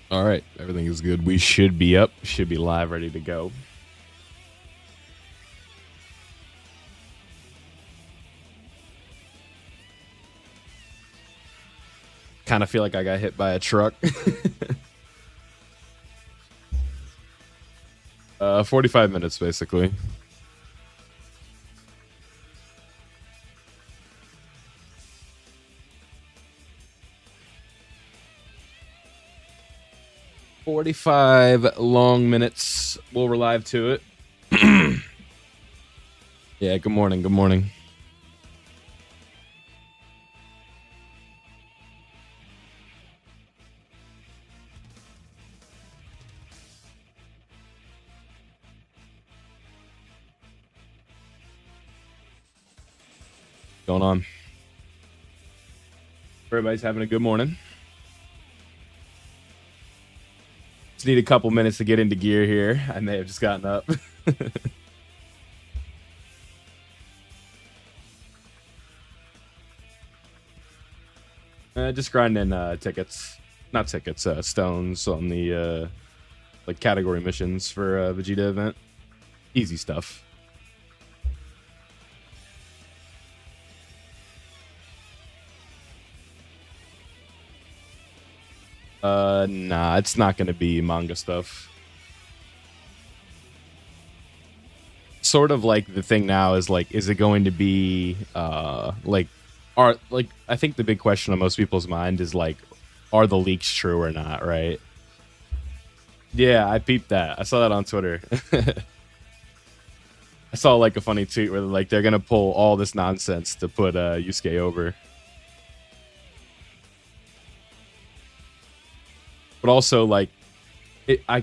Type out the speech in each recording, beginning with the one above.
All right, everything is good. We should be up, should be live, ready to go. Kind of feel like I got hit by a truck. 45 minutes, basically. "45 long minutes. We'll live to it." Yeah, good morning, good morning. Going on? Everybody's having a good morning. Just need a couple minutes to get into gear here. I may have just gotten up. Just grinding tickets. Not tickets, stones on the like category missions for Vegeta event. Easy stuff. Nah, it's not gonna be manga stuff. Sort of like the thing now is like, is it going to be like, I think the big question on most people's mind is like, are the leaks true or not, right? Yeah, I peeped that. I saw that on Twitter. I saw like a funny tweet where like they're gonna pull all this nonsense to put Yusuke over. But also like I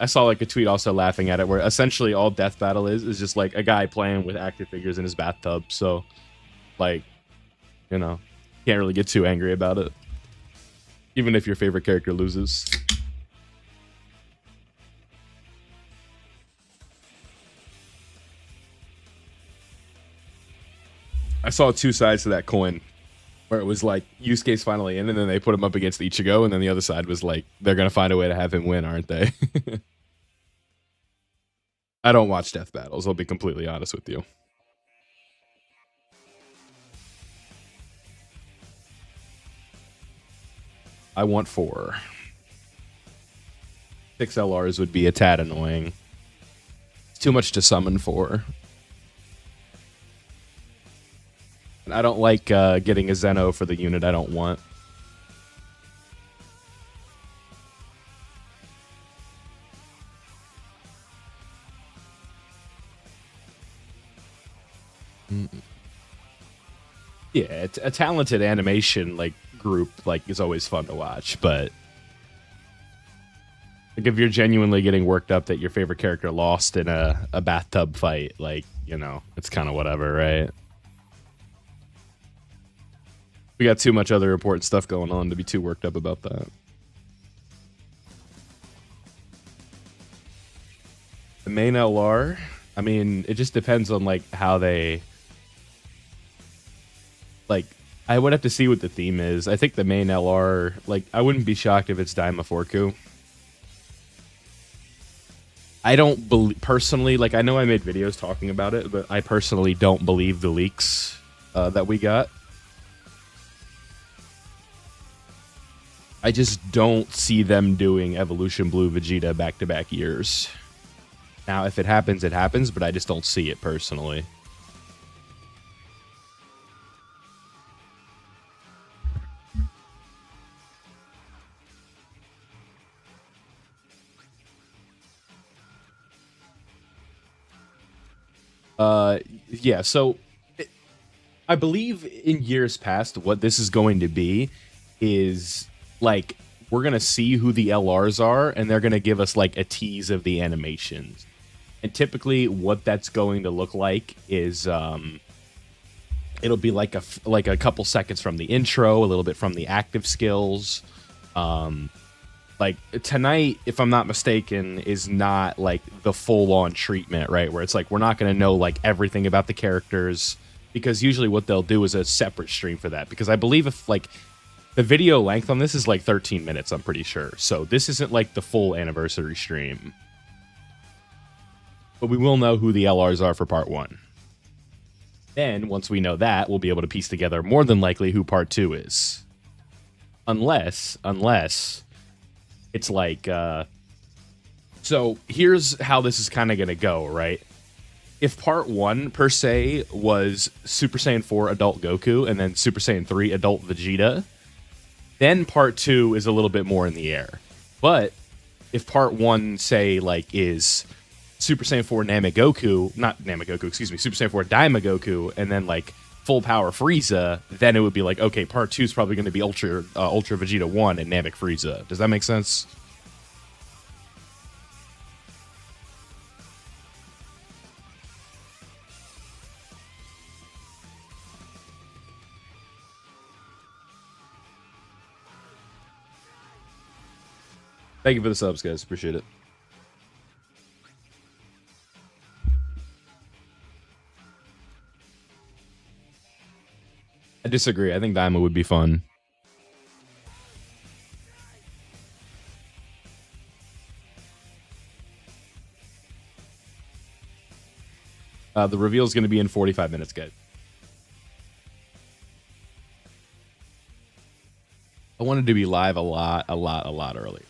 saw like a tweet also laughing at it where essentially all Death Battle is just like a guy playing with action figures in his bathtub. So like, you know, can't really get too angry about it, even if your favorite character loses. I saw two sides to that coin, where it was like Yusuke's finally in, and then they put him up against Ichigo, and then the other side was like they're gonna find a way to have him win, aren't they? I don't watch Death Battles. I'll be completely honest with you. I want 4. 6 LRs would be a tad annoying. It's too much to summon for. And I don't like getting a Zeno for the unit I don't want. Yeah, it's a talented animation like group like is always fun to watch, but like if you're genuinely getting worked up that your favorite character lost in a bathtub fight, like, you know, it's kind of whatever, right? We got too much other important stuff going on to be too worked up about that. The main LR, I mean, it just depends on like how they like. I would have to see what the theme is. I think the main LR, like, I wouldn't be shocked if it's Daima Forku. I don't believe personally, like, I know I made videos talking about it, but I personally don't believe the leaks that we got. I just don't see them doing Evolution Blue Vegeta back-to-back years. Now, if it happens, it happens, but I just don't see it personally. Yeah, so I believe in years past, what this is going to be is like we're gonna see who the LRs are, and they're gonna give us like a tease of the animations. And typically, what that's going to look like is it'll be like a couple seconds from the intro, a little bit from the active skills. Like tonight, if I'm not mistaken, is not like the full-on treatment, right? Where it's like we're not going to know like everything about the characters, because usually what they'll do is a separate stream for that. Because I believe if like The video length on this is like 13 minutes, I'm pretty sure. So this isn't like the full anniversary stream. But we will know who the LRs are for part 1. Then, once we know that, we'll be able to piece together more than likely who part 2 is. Unless it's like, so here's how this is kind of going to go, right? If part 1, per se, was Super Saiyan 4 Adult Goku, and then Super Saiyan 3 Adult Vegeta, then part 2 is a little bit more in the air. But if part 1, say, like, is Super Saiyan 4 Super Saiyan 4 Daima Goku, and then, like, full power Frieza, then it would be like, okay, part 2 is probably going to be Ultra Vegeta 1 and Namek Frieza. Does that make sense? Thank you for the subs, guys. Appreciate it. I disagree. I think Daima would be fun. The reveal is going to be in 45 minutes, guys. I wanted to be live a lot earlier.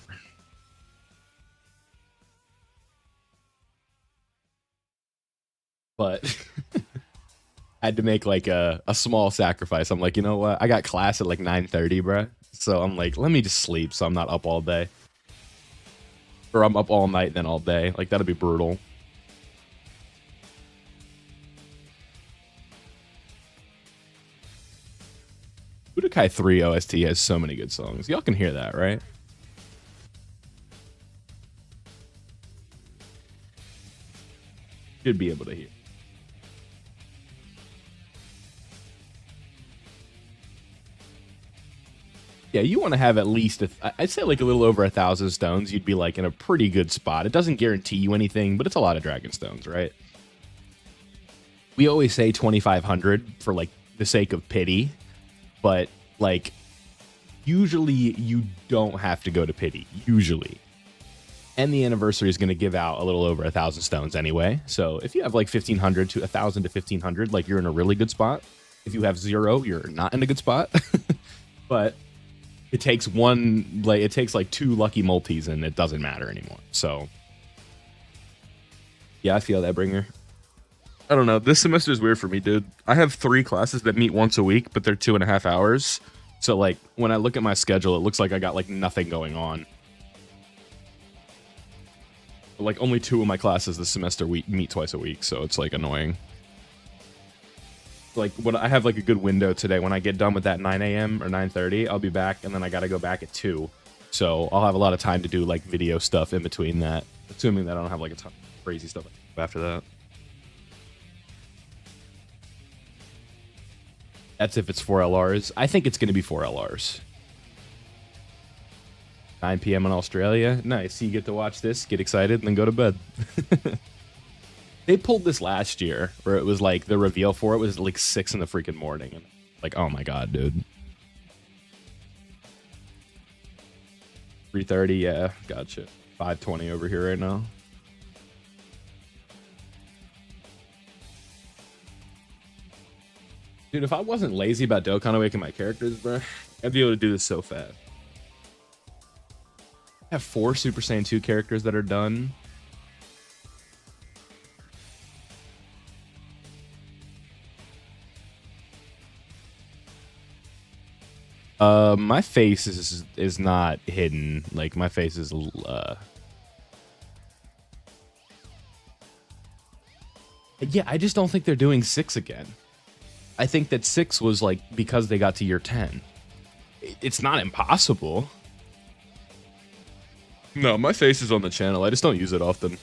But I had to make like a small sacrifice. I'm like, you know what? I got class at like 9:30, bruh. So I'm like, let me just sleep so I'm not up all day. Or I'm up all night and then all day. Like, that'd be brutal. Budokai 3 OST has so many good songs. Y'all can hear that, right? Should be able to hear. Yeah, you want to have at least, I'd say like a little over 1,000 stones. You'd be like in a pretty good spot. It doesn't guarantee you anything, but it's a lot of dragon stones, right? We always say 2,500 for like the sake of pity, but like usually you don't have to go to pity, usually. And the anniversary is going to give out a little over 1,000 stones anyway. So if you have like 1,500 to 1,000 to 1,500, like you're in a really good spot. If you have 0, you're not in a good spot. But it takes like 2 lucky multis and it doesn't matter anymore. So yeah, I feel that, Bringer. I don't know. This semester is weird for me, dude. I have 3 classes that meet once a week, but they're 2.5 hours. So like when I look at my schedule, it looks like I got like nothing going on. But, like only 2 of my classes this semester meet twice a week, so it's like annoying. Like when I have like a good window today, when I get done with that 9 a.m. or 9:30, I'll be back, and then I gotta go back at 2. So I'll have a lot of time to do like video stuff in between that, assuming that I don't have like a ton of crazy stuff after that. That's if it's 4 LRs. I think it's going to be 4 LRs. 9 p.m. in Australia. Nice. So you get to watch this, get excited, and then go to bed. They pulled this last year, where it was like the reveal for it was like 6 in the freaking morning. And like, oh my god, dude. 3:30, yeah, gotcha. 5:20 over here right now. Dude, if I wasn't lazy about Dokkan Awakening my characters, bro, I'd be able to do this so fast. I have 4 Super Saiyan 2 characters that are done. My face is not hidden. Like, my face is yeah, I just don't think they're doing 6 again. I think that 6 was like because they got to year 10. It's not impossible. No, my face is on the channel. I just don't use it often.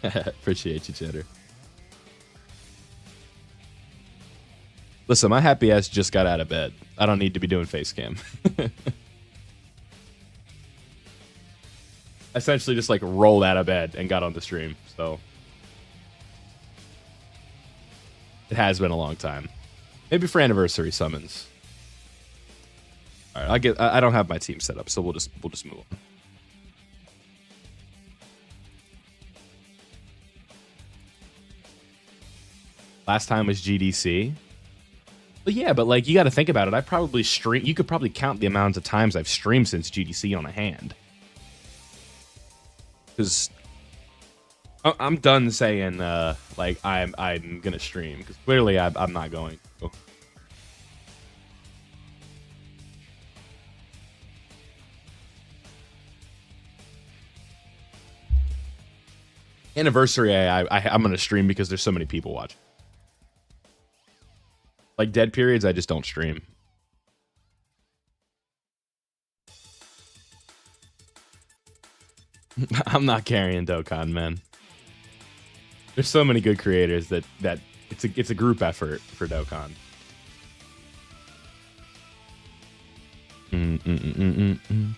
Appreciate you, Cheddar. Listen, my happy ass just got out of bed. I don't need to be doing face cam. Essentially just like rolled out of bed and got on the stream. So It has been a long time. Maybe for anniversary summons. All right, I don't have my team set up, so we'll just move on. Last time was GDC. But yeah, but like you got to think about it. I probably stream. You could probably count the amount of times I've streamed since GDC on a hand. Because I'm done saying like I'm gonna stream, because clearly I'm not going to. Anniversary, I'm gonna stream because there's so many people watching. Like dead periods, I just don't stream. I'm not carrying Dokkan, man. There's so many good creators that it's a group effort for Dokkan.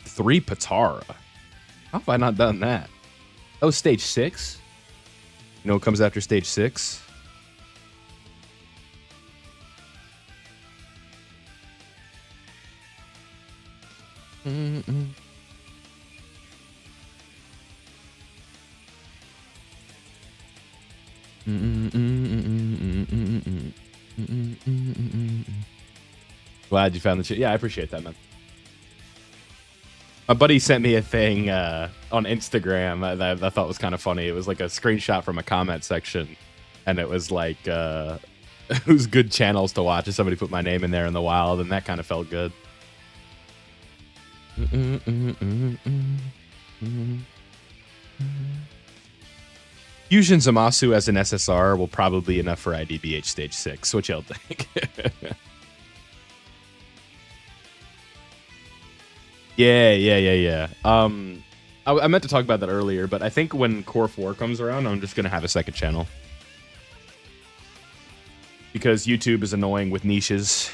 Three Patara. How have I not done that? Oh, stage 6. You know what comes after stage 6? Glad you found the shit. Yeah, I appreciate that, man. My buddy sent me a thing on Instagram that I thought was kind of funny. It was like a screenshot from a comment section, and it was like who's good channels to watch, and somebody put my name in there in the wild, and that kind of felt good. Fusion Zamasu as an SSR will probably be enough for IDBH stage 6. What y'all think? Yeah. I meant to talk about that earlier, but I think when Core 4 comes around, I'm just gonna have a second channel, because YouTube is annoying with niches,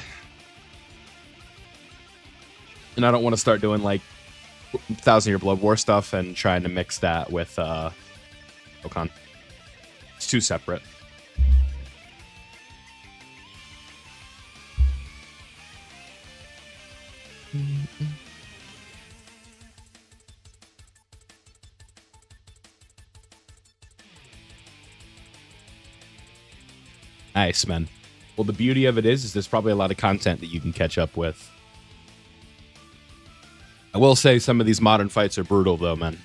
and I don't want to start doing like 1000-Year Blood War stuff and trying to mix that with Dokkan. It's too separate. Nice, man. Well, the beauty of it is there's probably a lot of content that you can catch up with. I will say some of these modern fights are brutal, though, man.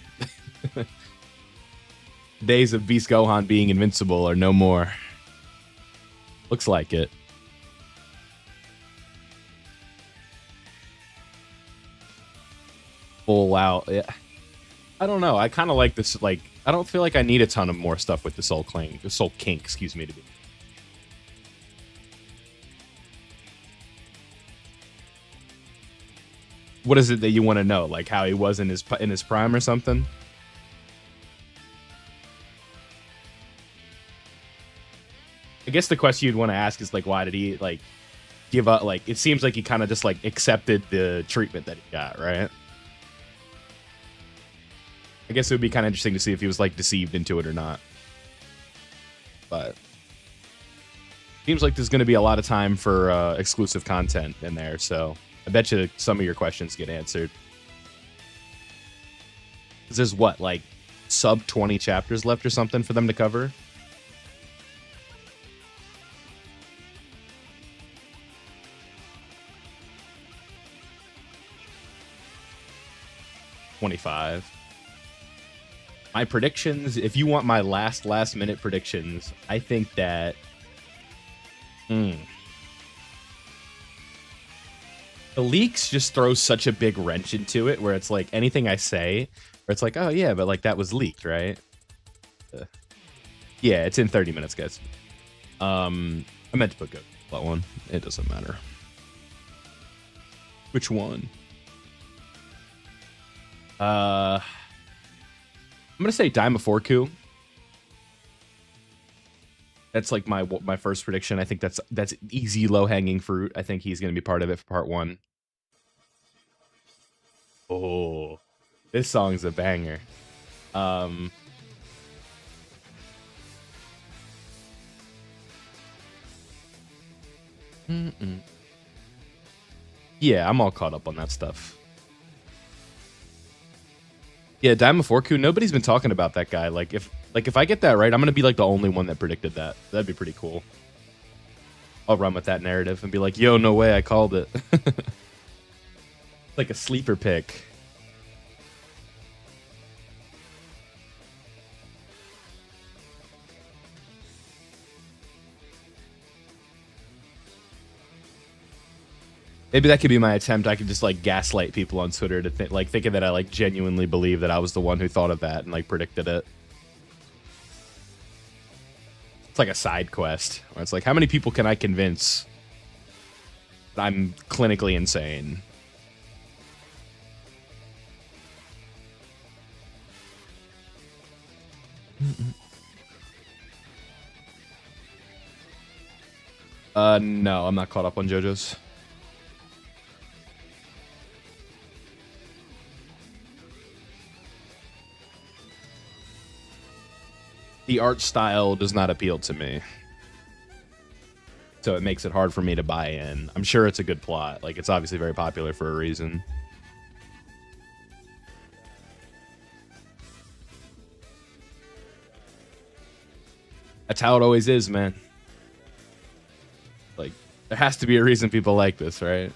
Days of Beast Gohan being invincible are no more. Looks like it. Full out. Yeah. I don't know. I kind of like this. Like, I don't feel like I need a ton of more stuff with the Soul Kink, excuse me, to be. What is it that you want to know? Like how he was in his prime or something? I guess the question you'd want to ask is like, why did he like give up? Like, it seems like he kind of just like accepted the treatment that he got, right? I guess it would be kind of interesting to see if he was like deceived into it or not. But seems like there's going to be a lot of time for exclusive content in there, so I bet you some of your questions get answered. There's what, like sub 20 chapters left or something for them to cover? $25. My predictions, if you want my last minute predictions, I think that the leaks just throw such a big wrench into it, where it's like anything I say, where it's like, oh yeah, but like that was leaked, right? Yeah, it's in 30 minutes, guys. I meant to put that one. It doesn't matter. Which one? I'm gonna say Daimaforku. That's like my first prediction. I think that's easy, low hanging fruit. I think he's gonna be part of it for part 1. Oh, this song's a banger. Mm-mm. Yeah, I'm all caught up on that stuff. Yeah, Diamond Forku, nobody's been talking about that guy. Like if I get that right, I'm gonna be like the only one that predicted that. That'd be pretty cool. I'll run with that narrative and be like, yo, no way, I called it. Like a sleeper pick. Maybe that could be my attempt. I could just like gaslight people on Twitter to thinking that I like genuinely believe that I was the one who thought of that and like predicted it. It's like a side quest where it's like, how many people can I convince that I'm clinically insane? No, I'm not caught up on JoJo's. The art style does not appeal to me. So it makes it hard for me to buy in. I'm sure it's a good plot. Like, it's obviously very popular for a reason. That's how it always is, man. Like, there has to be a reason people like this, right?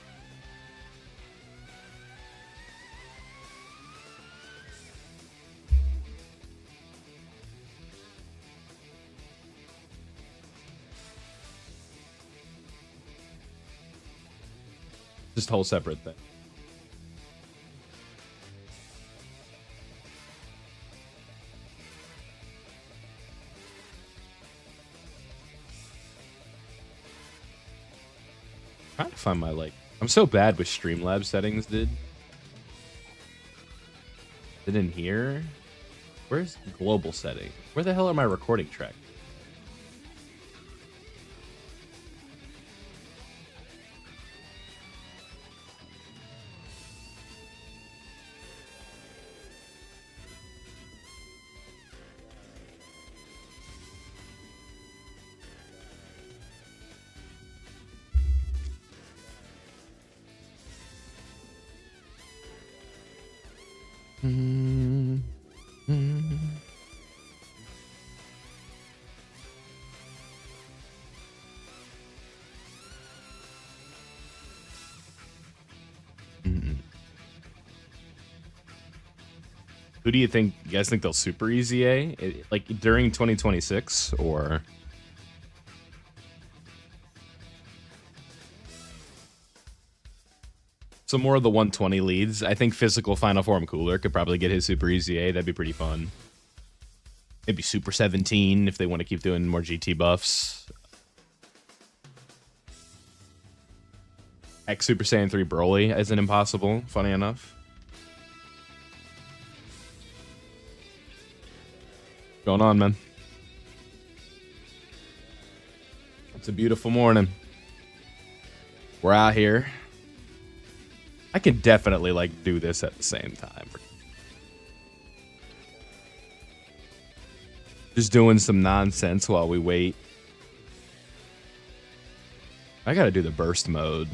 Just a whole separate thing. Trying to find my like. I'm so bad with Streamlabs settings, dude. Is it in here? Where's global setting? Where the hell are my recording tracks? Who do you think? You guys think they'll super easy like during 2026 or? So more of the 120 leads. I think physical Final Form Cooler could probably get his super easy A. That'd be pretty fun. Maybe Super 17 if they want to keep doing more GT buffs. X Super Saiyan 3 Broly isn't impossible, funny enough. What's going on, man? It's a beautiful morning. We're out here. I can definitely like do this at the same time. Just doing some nonsense while we wait. I gotta do the burst mode.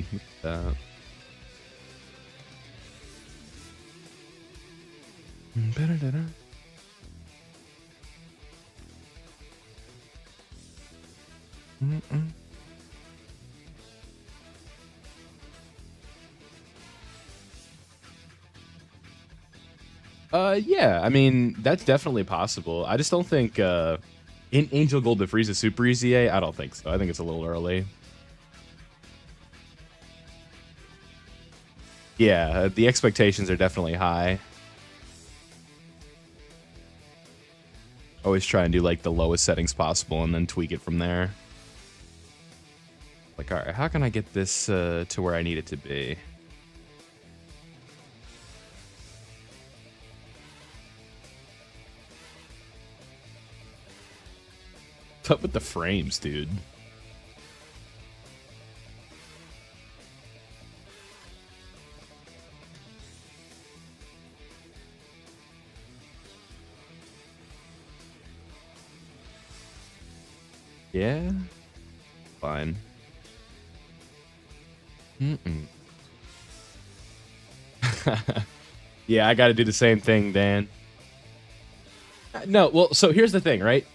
Yeah, I mean, that's definitely possible. I just don't think in Angel Gold to Frieza Super Easy A, I don't think so. I think it's a little early. Yeah, the expectations are definitely high. Always try and do like the lowest settings possible and then tweak it from there. Like, all right, how can I get this to where I need it to be? What's up with the frames, dude? Yeah, fine. Mm-mm. Yeah, I got to do the same thing, Dan. No, well, so here's the thing, right?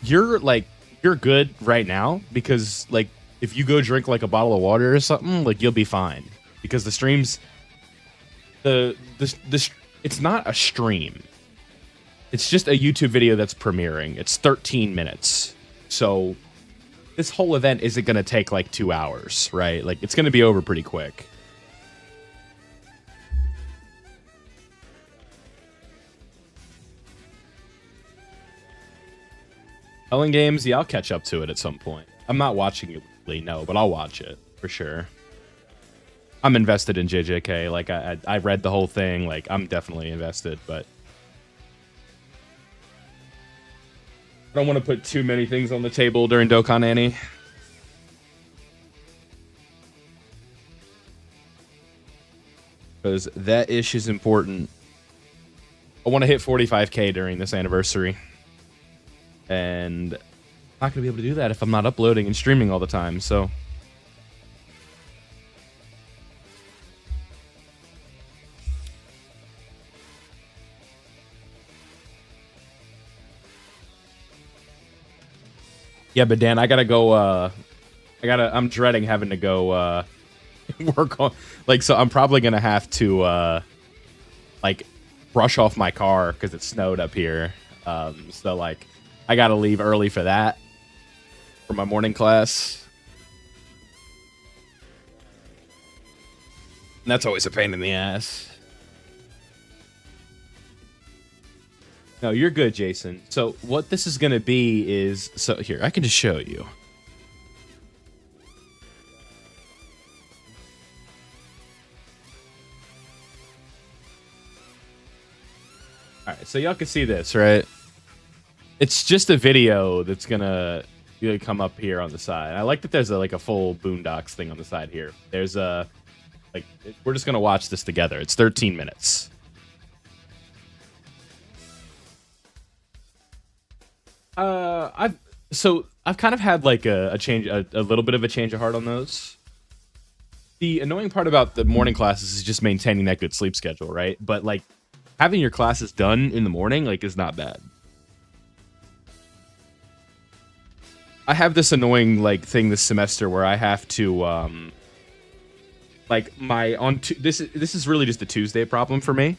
You're like you're good right now because like if you go drink like a bottle of water or something, like you'll be fine because the streams the it's not a stream. It's just a YouTube video that's premiering. It's 13 minutes. So this whole event isn't going to take like 2 hours, right? Like it's going to be over pretty quick. Ellen Games, yeah, I'll catch up to it at some point. I'm not watching it weekly, no, but I'll watch it for sure. I'm invested in JJK. Like I read the whole thing. Like I'm definitely invested, but I don't want to put too many things on the table during Dokkan Annie. Because that ish is important. I want to hit 45K during this anniversary. And I'm not going to be able to do that if I'm not uploading and streaming all the time, so... Yeah, but Dan, I gotta go, I'm dreading having to go, work on, like, so I'm probably gonna have to, like, brush off my car, because it snowed up here, so, like, I gotta leave early for that, for my morning class. And that's always a pain in the ass. No, you're good, Jason. So what this is going to be is... So here, I can just show you. Alright, so y'all can see this, right? It's just a video that's going to come up here on the side. I like that there's like a full Boondocks thing on the side here. There's a... Like, we're just going to watch this together. It's 13 minutes. I've kind of had like a change, a little bit of a change of heart on those. The annoying part about the morning classes is just maintaining that good sleep schedule, right? But like having your classes done in the morning, like, is not bad. I have this annoying like thing this semester where I have to, like this is really just a Tuesday problem for me.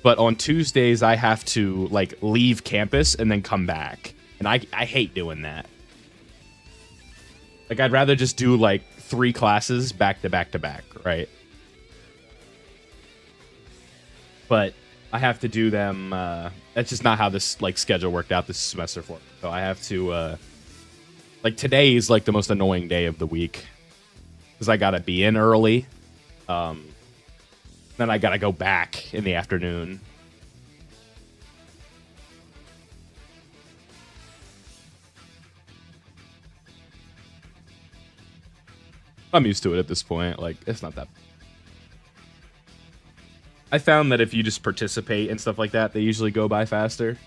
But on Tuesdays I have to like leave campus and then come back. And I hate doing that. Like, I'd rather just do, like, 3 classes back to back to back, right? But I have to do them, that's just not how this, like, schedule worked out this semester for me. So I have to, like, today is, like, the most annoying day of the week. Because I gotta be in early. Then I gotta go back in the afternoon. I'm used to it at this point. Like, it's not that... I found that if you just participate and stuff like that, they usually go by faster.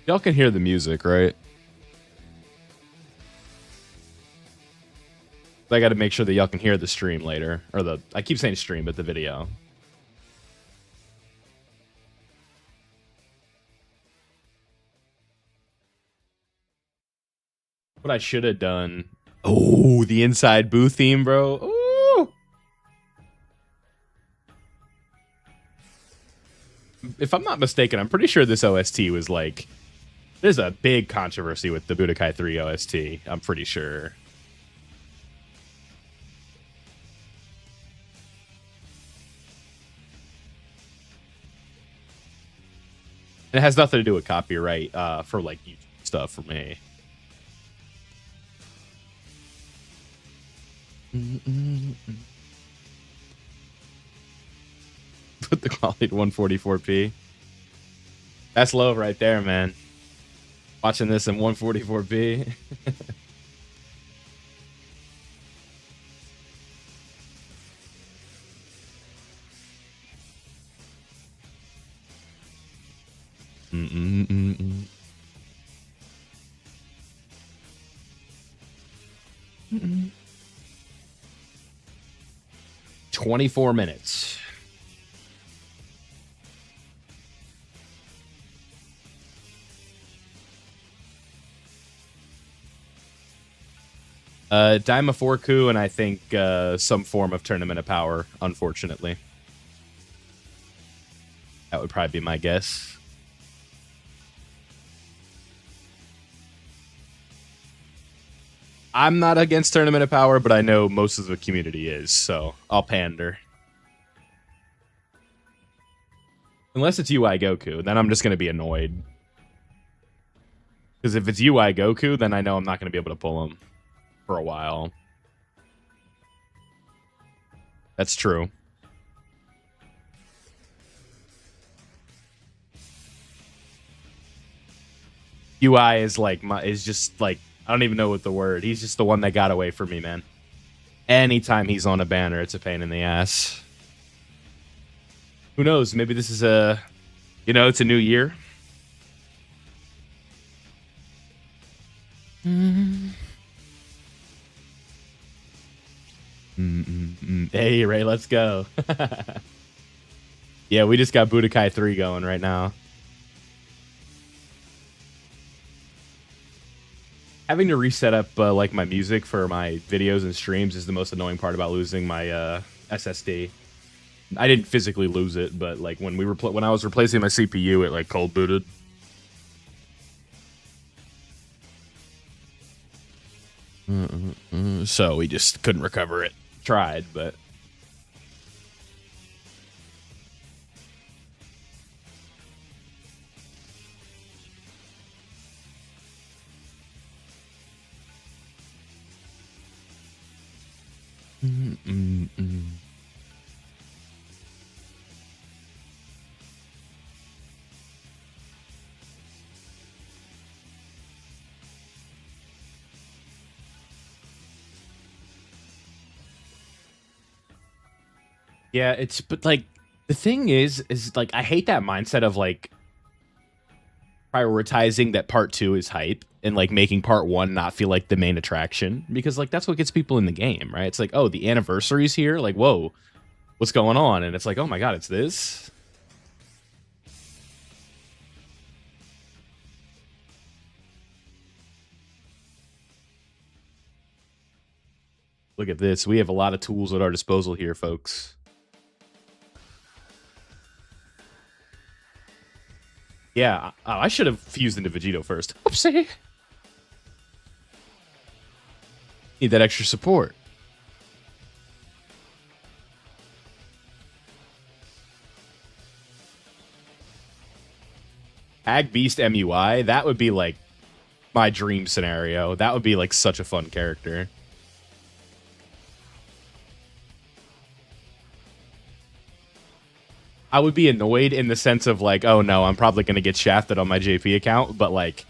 Y'all can hear the music, right? I gotta make sure that y'all can hear the stream later. Or the... I keep saying stream, but the video. What I should have done. Oh, the inside booth theme, bro. Ooh. If I'm not mistaken, I'm pretty sure this OST was like... There's a big controversy with the Budokai 3 OST. I'm pretty sure. And it has nothing to do with copyright for like YouTube stuff for me. Put the quality to 144p. That's low right there, man. Watching this in 144p. Mm-mm-mm-mm. 24 minutes. Daima Forku, and I think some form of Tournament of Power, unfortunately. That would probably be my guess. I'm not against Tournament of Power, but I know most of the community is, so I'll pander. Unless it's UI Goku, then I'm just going to be annoyed. Because if it's UI Goku, then I know I'm not going to be able to pull him for a while. That's true. UI is like is just like, I don't even know what the word. He's just the one that got away from me, man. Anytime he's on a banner, it's a pain in the ass. Who knows? Maybe this is it's a new year. Hey, Ray, let's go. Yeah, we just got Budokai 3 going right now. Having to reset up like my music for my videos and streams is the most annoying part about losing my SSD. I didn't physically lose it, but like when I was replacing my CPU, it like cold booted. So we just couldn't recover it. Tried, but yeah, but like the thing is like I hate that mindset of like prioritizing that part 2 is hype and like making part 1 not feel like the main attraction, because like that's what gets people in the game, right? It's like, oh, the anniversary's here, like, whoa, what's going on? And it's like, oh my god, it's this. Look at this. We have a lot of tools at our disposal here, folks. Yeah, I should have fused into Vegito first. Oopsie. Need that extra support. Ag Beast MUI, that would be like my dream scenario. That would be like such a fun character. I would be annoyed in the sense of like, oh no, I'm probably going to get shafted on my JP account, but like,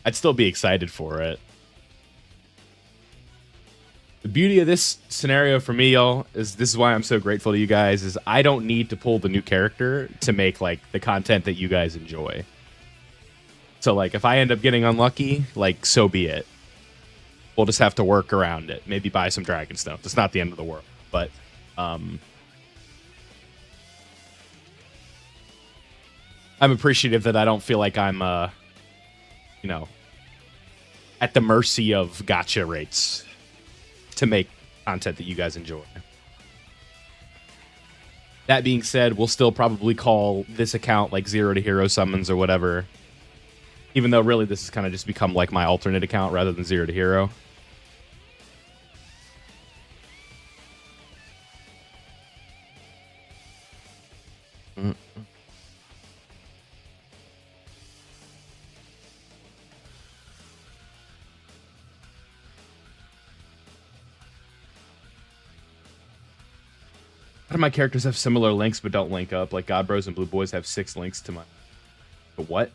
I'd still be excited for it. The beauty of this scenario for me, y'all, is this is why I'm so grateful to you guys, is I don't need to pull the new character to make like the content that you guys enjoy. So like, if I end up getting unlucky, like, so be it. We'll just have to work around it. Maybe buy some Dragon Stones. It's not the end of the world, but I'm appreciative that I don't feel like I'm, at the mercy of gacha rates to make content that you guys enjoy. That being said, we'll still probably call this account like 0 to Hero Summons or whatever, even though really this has kind of just become like my alternate account rather than 0 to Hero. How do my characters have similar links but don't link up? Like God Bros and Blue Boys have 6 links to my... What?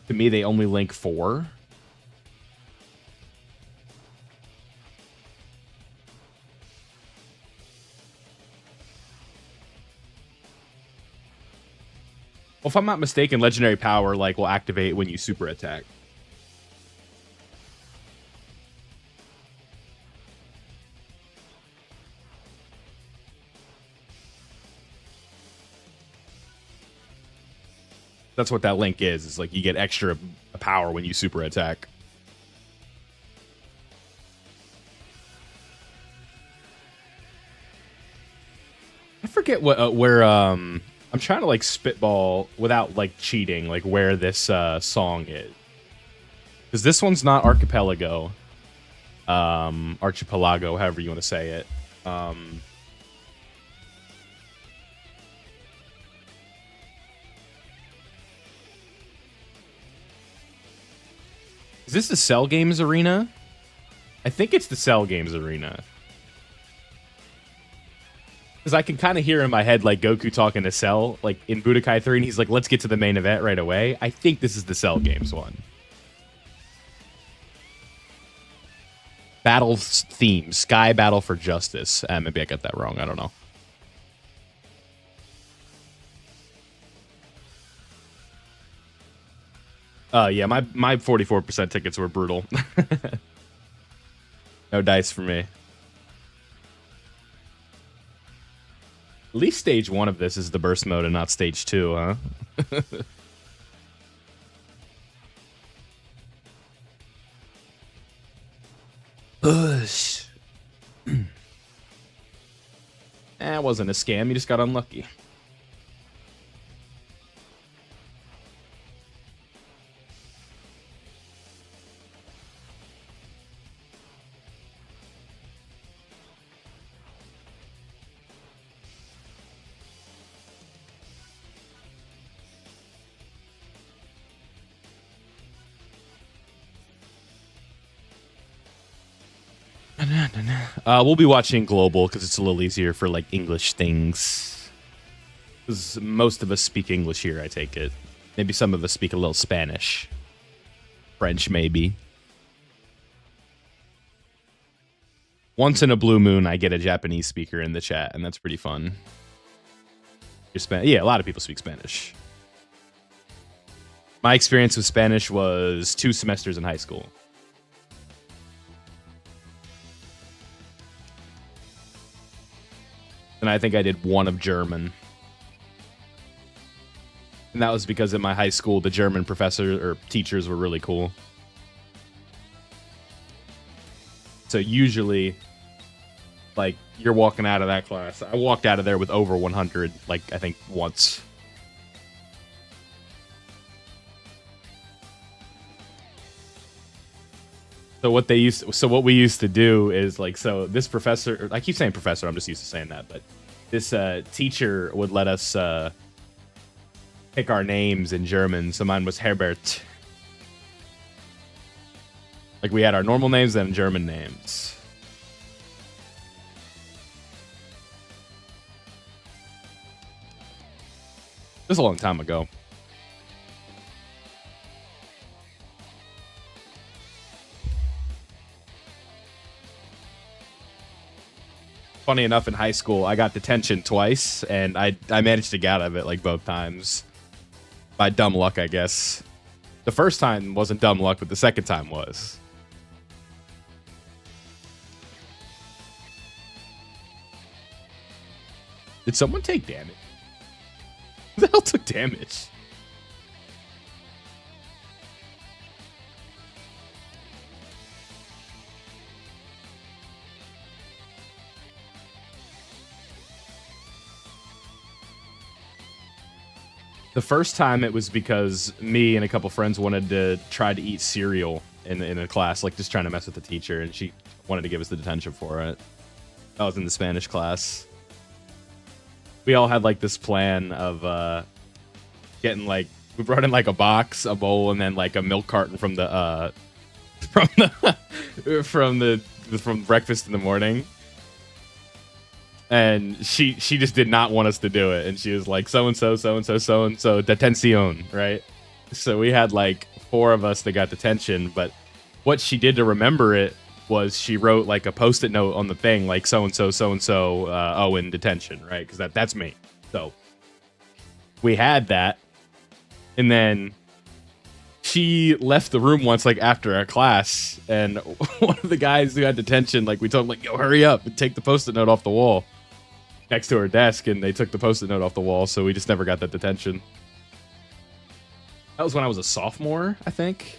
To me, they only link 4. Well, if I'm not mistaken, legendary power like will activate when you super attack. That's what that link is. It's like you get extra power when you super attack. I forget what where I'm trying to like spitball without like cheating, like where this song is. Because this one's not Archipelago. Archipelago, however you want to say it. Is this the Cell Games Arena? I think it's the Cell Games Arena. Because I can kind of hear in my head, like, Goku talking to Cell, like, in Budokai 3, and he's like, let's get to the main event right away. I think this is the Cell Games one. Battle theme, Sky Battle for Justice. Maybe I got that wrong, I don't know. Yeah, my 44% tickets were brutal. No dice for me. At least stage 1 of this is the burst mode and not stage 2, huh? Push. That wasn't a scam, you just got unlucky. We'll be watching Global because it's a little easier for like English things. Because most of us speak English here, I take it. Maybe some of us speak a little Spanish. French, maybe. Once in a blue moon, I get a Japanese speaker in the chat, and that's pretty fun. Yeah, a lot of people speak Spanish. My experience with Spanish was 2 semesters in high school. And I think I did 1 of German. And that was because in my high school, the German professor or teachers were really cool. So usually, like, you're walking out of that class. I walked out of there with over 100, like, I think once. So what we used to do is like, so this professor, I keep saying professor, I'm just used to saying that, but this teacher would let us pick our names in German. So mine was Herbert. Like we had our normal names and German names. This is a long time ago. Funny enough, in high school, I got detention twice, and I managed to get out of it like both times. By dumb luck, I guess. The first time wasn't dumb luck, but the second time was. Did someone take damage? Who the hell took damage? The first time it was because me and a couple friends wanted to try to eat cereal in a class, like just trying to mess with the teacher, and she wanted to give us the detention for it. I was in the Spanish class. We all had like this plan of getting like, we brought in like a box, a bowl, and then like a milk carton from the from breakfast in the morning. And she just did not want us to do it. And she was like, so-and-so, so-and-so, so-and-so, detención, right? So we had like 4 of us that got detention. But what she did to remember it was she wrote like a Post-it note on the thing, like so-and-so, so-and-so, in detention, right? Because that's me. So we had that. And then she left the room once, like after a class, and one of the guys who had detention, like we told him, like, yo, hurry up and take the Post-it note off the wall next to her desk, and they took the Post-it note off the wall, so we just never got that detention. That was when I was a sophomore, I think.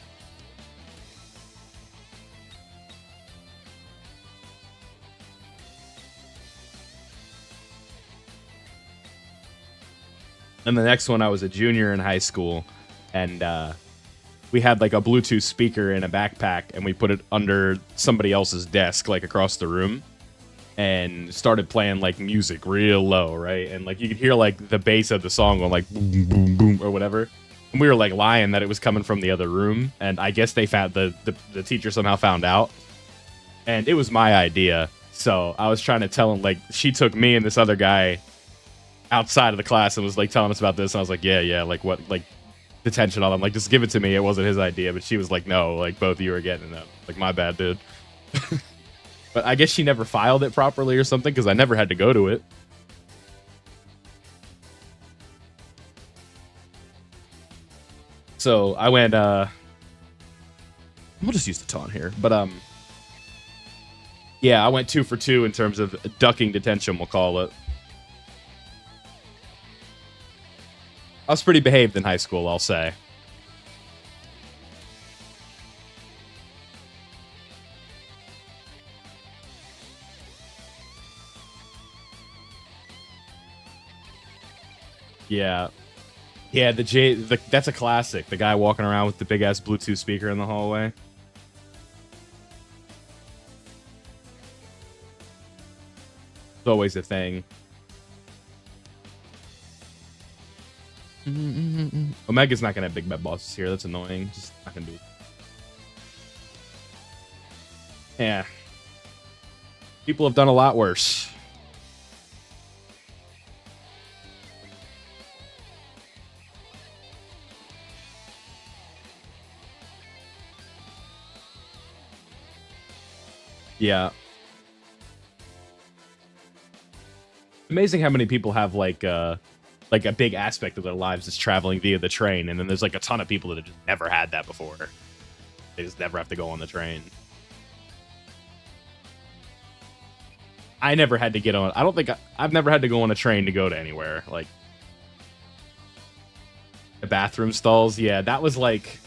And the next one, I was a junior in high school, and we had like a Bluetooth speaker in a backpack, and we put it under somebody else's desk, like across the room, and started playing like music real low, right? And like you could hear like the bass of the song going like boom, boom, boom, or whatever. And we were like lying that it was coming from the other room, and I guess they found the teacher somehow found out, and it was my idea. So I was trying to tell him, like, she took me and this other guy outside of the class and was like telling us about this, and I was like, yeah, like what, like detention on him, like just give it to me, it wasn't his idea. But she was like, no, like both of you are getting it. Like, my bad, dude. But I guess she never filed it properly or something, because I never had to go to it. So I went we'll just use the taunt here, but yeah, I went 2 for 2 in terms of ducking detention, we'll call it. I was pretty behaved in high school, I'll say. Yeah. Yeah, that's a classic. The guy walking around with the big-ass Bluetooth speaker in the hallway. It's always a thing. Omega's not gonna have big bet bosses here. That's annoying. Just not gonna do it. Yeah. People have done a lot worse. Yeah. Amazing how many people have like a big aspect of their lives is traveling via the train, and then there's like a ton of people that have just never had that before. They just never have to go on the train. I never had to get on. I don't think I've never had to go on a train to go to anywhere. Like the bathroom stalls, yeah, that was like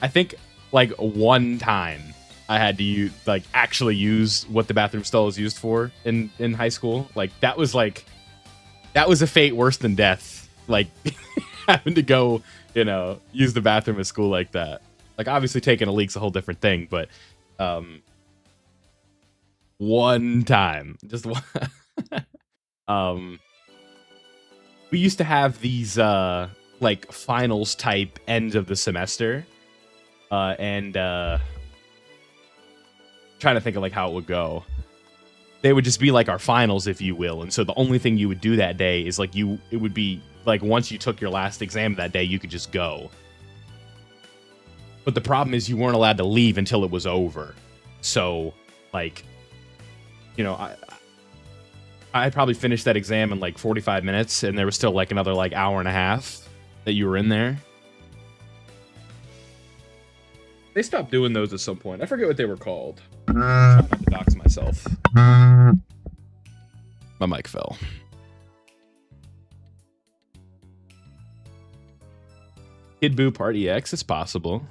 I think like one time I had to actually use what the bathroom stall is used for in high school. Like that was a fate worse than death. Like having to go, use the bathroom at school like that. Like obviously taking a leak's a whole different thing, but one time, just one. We used to have these like finals type end of the semester, and trying to think of like how it would go. They would just be like our finals, if you will, and so the only thing you would do that day is like it would be like once you took your last exam that day, you could just go. But the problem is you weren't allowed to leave until it was over. So like, I probably finished that exam in like 45 minutes, and there was still like another like hour and a half that you were in there. They stopped doing those at some point. I forget what they were called. I'm trying not to dox myself. My mic fell. Kid Boo Part EX is possible.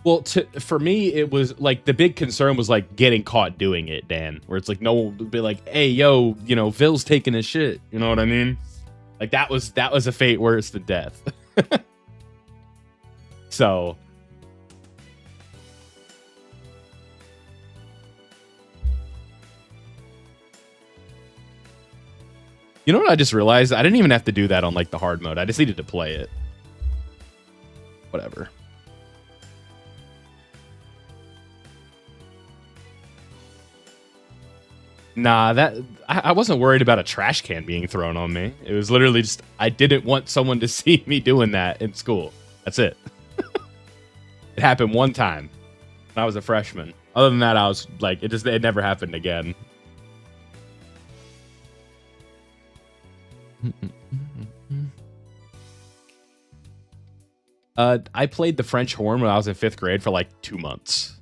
Well, for me, it was like the big concern was like getting caught doing it, Dan. Where it's like no one would be like, "Hey, yo, Phil's taking his shit." You know what I mean? Like that was a fate worse than death. So, you know what I just realized? I didn't even have to do that on like the hard mode. I just needed to play it. Whatever. Nah, I wasn't worried about a trash can being thrown on me. It was literally just I didn't want someone to see me doing that in school. That's it. It happened one time when I was a freshman. Other than that, I was like, it never happened again. I played the French horn when I was in 5th grade for like 2 months.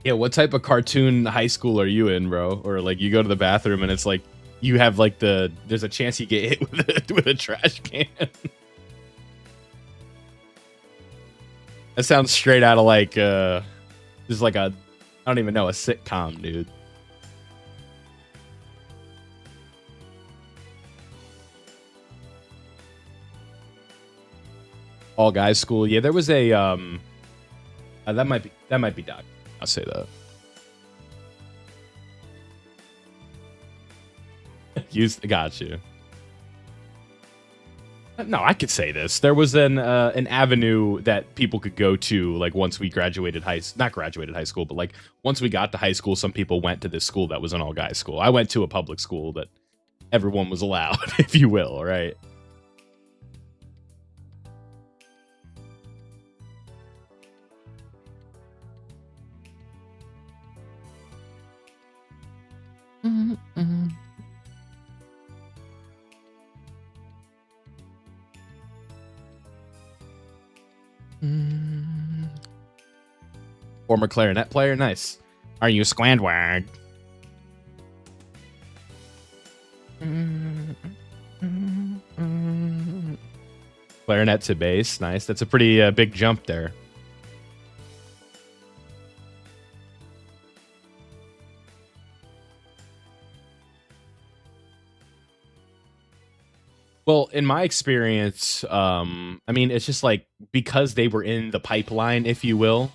Yeah, what type of cartoon high school are you in, bro? Or like you go to the bathroom and it's like you have like there's a chance you get hit with a trash can. That sounds straight out of like just like I don't even know, a sitcom, dude. All guys school. Yeah, there was a that might be Doc. I'll say that. Got you. No, I could say this. There was an avenue that people could go to, like once we graduated not graduated high school, but like once we got to high school, some people went to this school that was an all guys school. I went to a public school that everyone was allowed, if you will, right? Former clarinet player, nice. Are you Squandwag? Clarinet to bass, nice. That's a pretty big jump there. Well, in my experience, I mean, it's just like because they were in the pipeline, if you will.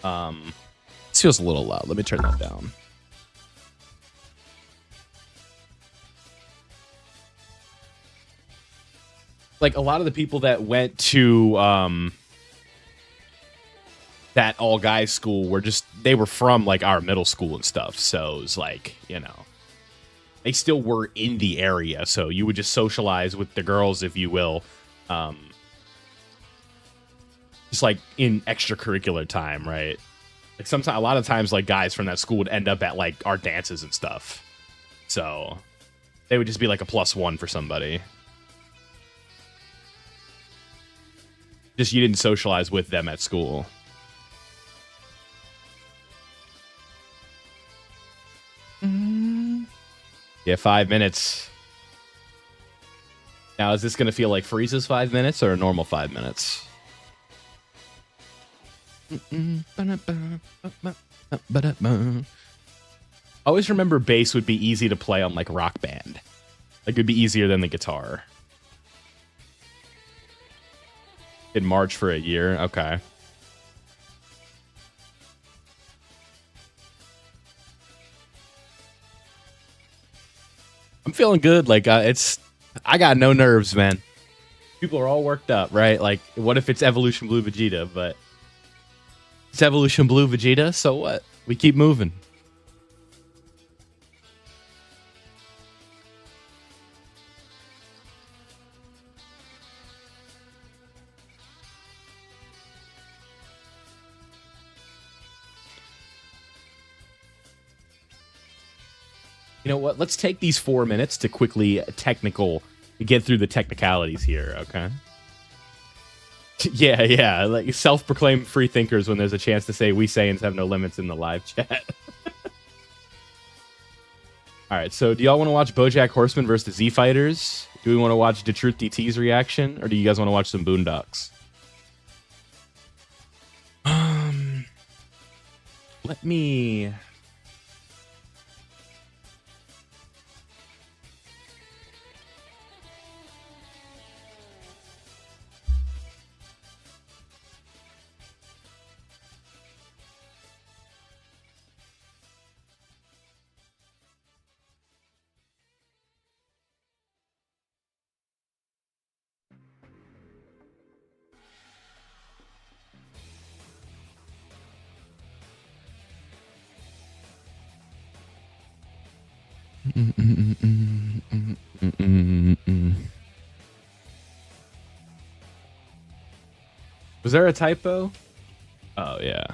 This feels a little loud. Let me turn that down. Like a lot of the people that went to that all guys school they were from like our middle school and stuff. So it was like, you know, they still were in the area. So you would just socialize with the girls, if you will. Just like in extracurricular time, right? Like sometimes, a lot of times, like guys from that school would end up at like our dances and stuff. So they would just be like a +1 for somebody. Just you didn't socialize with them at school. Yeah, 5 minutes. Now, is this going to feel like Frieza's 5 minutes or a normal 5 minutes? Always remember bass would be easy to play on like Rock Band. Like it'd be easier than the guitar. In March for a year, okay. I'm feeling good. Like I got no nerves, man. People are all worked up, right? Like, what if it's Evolution Blue Vegeta? But it's Evolution Blue Vegeta, so what? We keep moving. You know what? Let's take these 4 minutes to quickly get through the technicalities here, okay? Yeah, like self-proclaimed free thinkers when there's a chance to say we Saiyans have no limits in the live chat. All right, so do y'all want to watch BoJack Horseman versus the Z Fighters? Do we want to watch DeTruth DT's reaction, or do you guys want to watch some Boondocks? Let me... Was there a typo? Oh, yeah.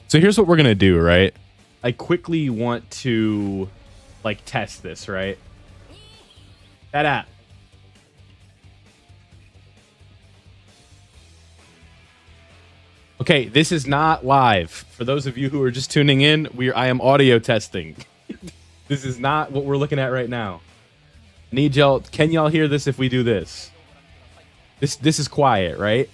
So here's what we're going to do, right? I quickly want to, like, test this, right? That app. Okay, this is not live. For those of you who are just tuning in, I am audio testing. This is not what we're looking at right now. Need y'all, can y'all hear this if we do this? This is quiet, right?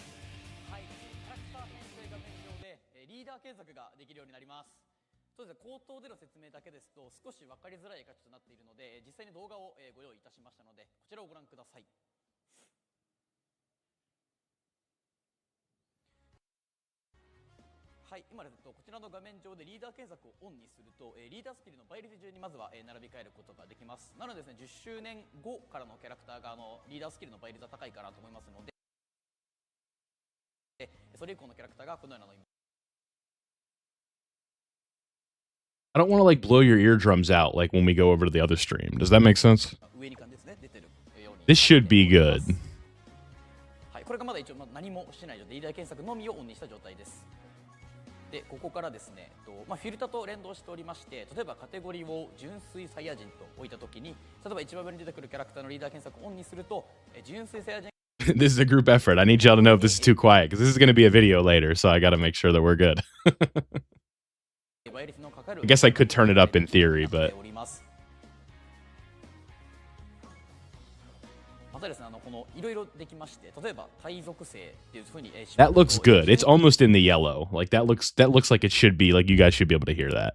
I don't want to like blow your eardrums out like when we go over to the other stream. Does that make sense? This should be good. This is a group effort. I need y'all to know if this is too quiet because this is going to be a video later, so I got to make sure that we're good. I guess I could turn it up in theory, but that looks good. It's almost in the yellow. Like that looks like it should be. Like you guys should be able to hear that.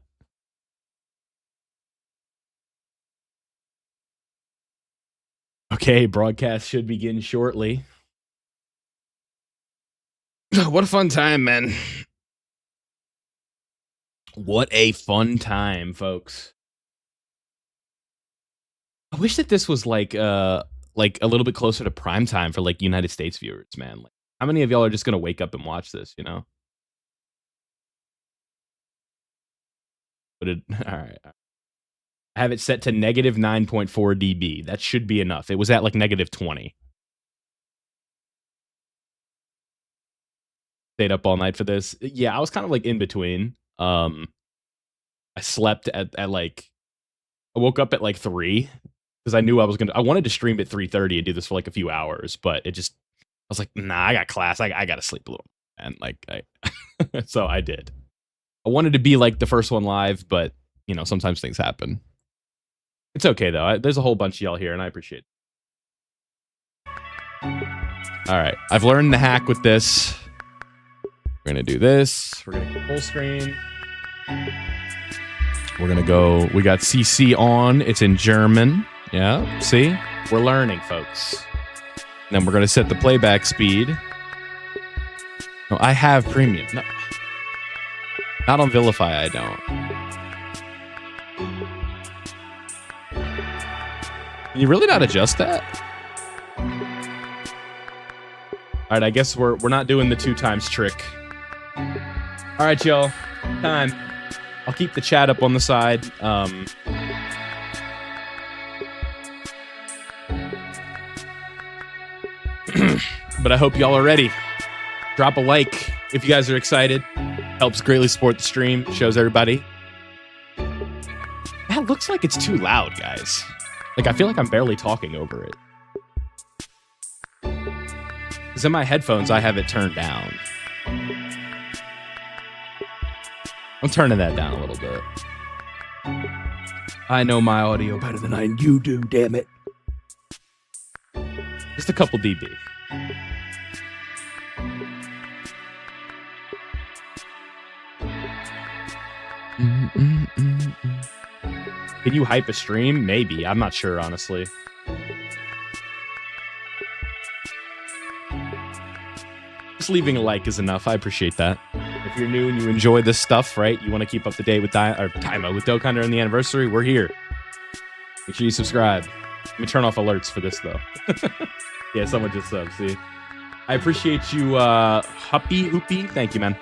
Okay, broadcast should begin shortly. What a fun time, man. What a fun time, folks. I wish that this was like a little bit closer to prime time for like United States viewers, man. Like, how many of y'all are just gonna wake up and watch this, you know? But all right. I have it set to negative 9.4 dB. That should be enough. It was at like negative 20. Stayed up all night for this. Yeah, I was kind of like in between. I slept at like, I woke up at like 3 because I knew I wanted to stream at 3:30 and do this for like a few hours, but I was like, nah, I got class. I got to sleep a little. And like, so I did. I wanted to be like the first one live, but you know, sometimes things happen. It's okay though. There's a whole bunch of y'all here and I appreciate it. All right. I've learned the hack with this. We're going to do this. We're going to go full screen. We're going to go. We got CC on. It's in German. Yeah. See? We're learning, folks. And then we're going to set the playback speed. No, I have premium. No. Not on Vilify, I don't. Can you really not adjust that? All right, I guess we're not doing the 2 times trick. All right, y'all. Time. I'll keep the chat up on the side. But I hope y'all are ready. Drop a like if you guys are excited. Helps greatly support the stream. Shows everybody. That looks like it's too loud, guys. Like, I feel like I'm barely talking over it. Because in my headphones, I have it turned down. I'm turning that down a little bit. I know my audio better than you do, damn it. Just a couple dB. Can you hype a stream? Maybe. I'm not sure, honestly. Just leaving a like is enough. I appreciate that. If you're new and you enjoy this stuff, right? You want to keep up to date with Dokkan during the anniversary, we're here. Make sure you subscribe. Let me turn off alerts for this, though. Yeah, someone just subbed, see? I appreciate you, Huppy Hoopy. Thank you, man.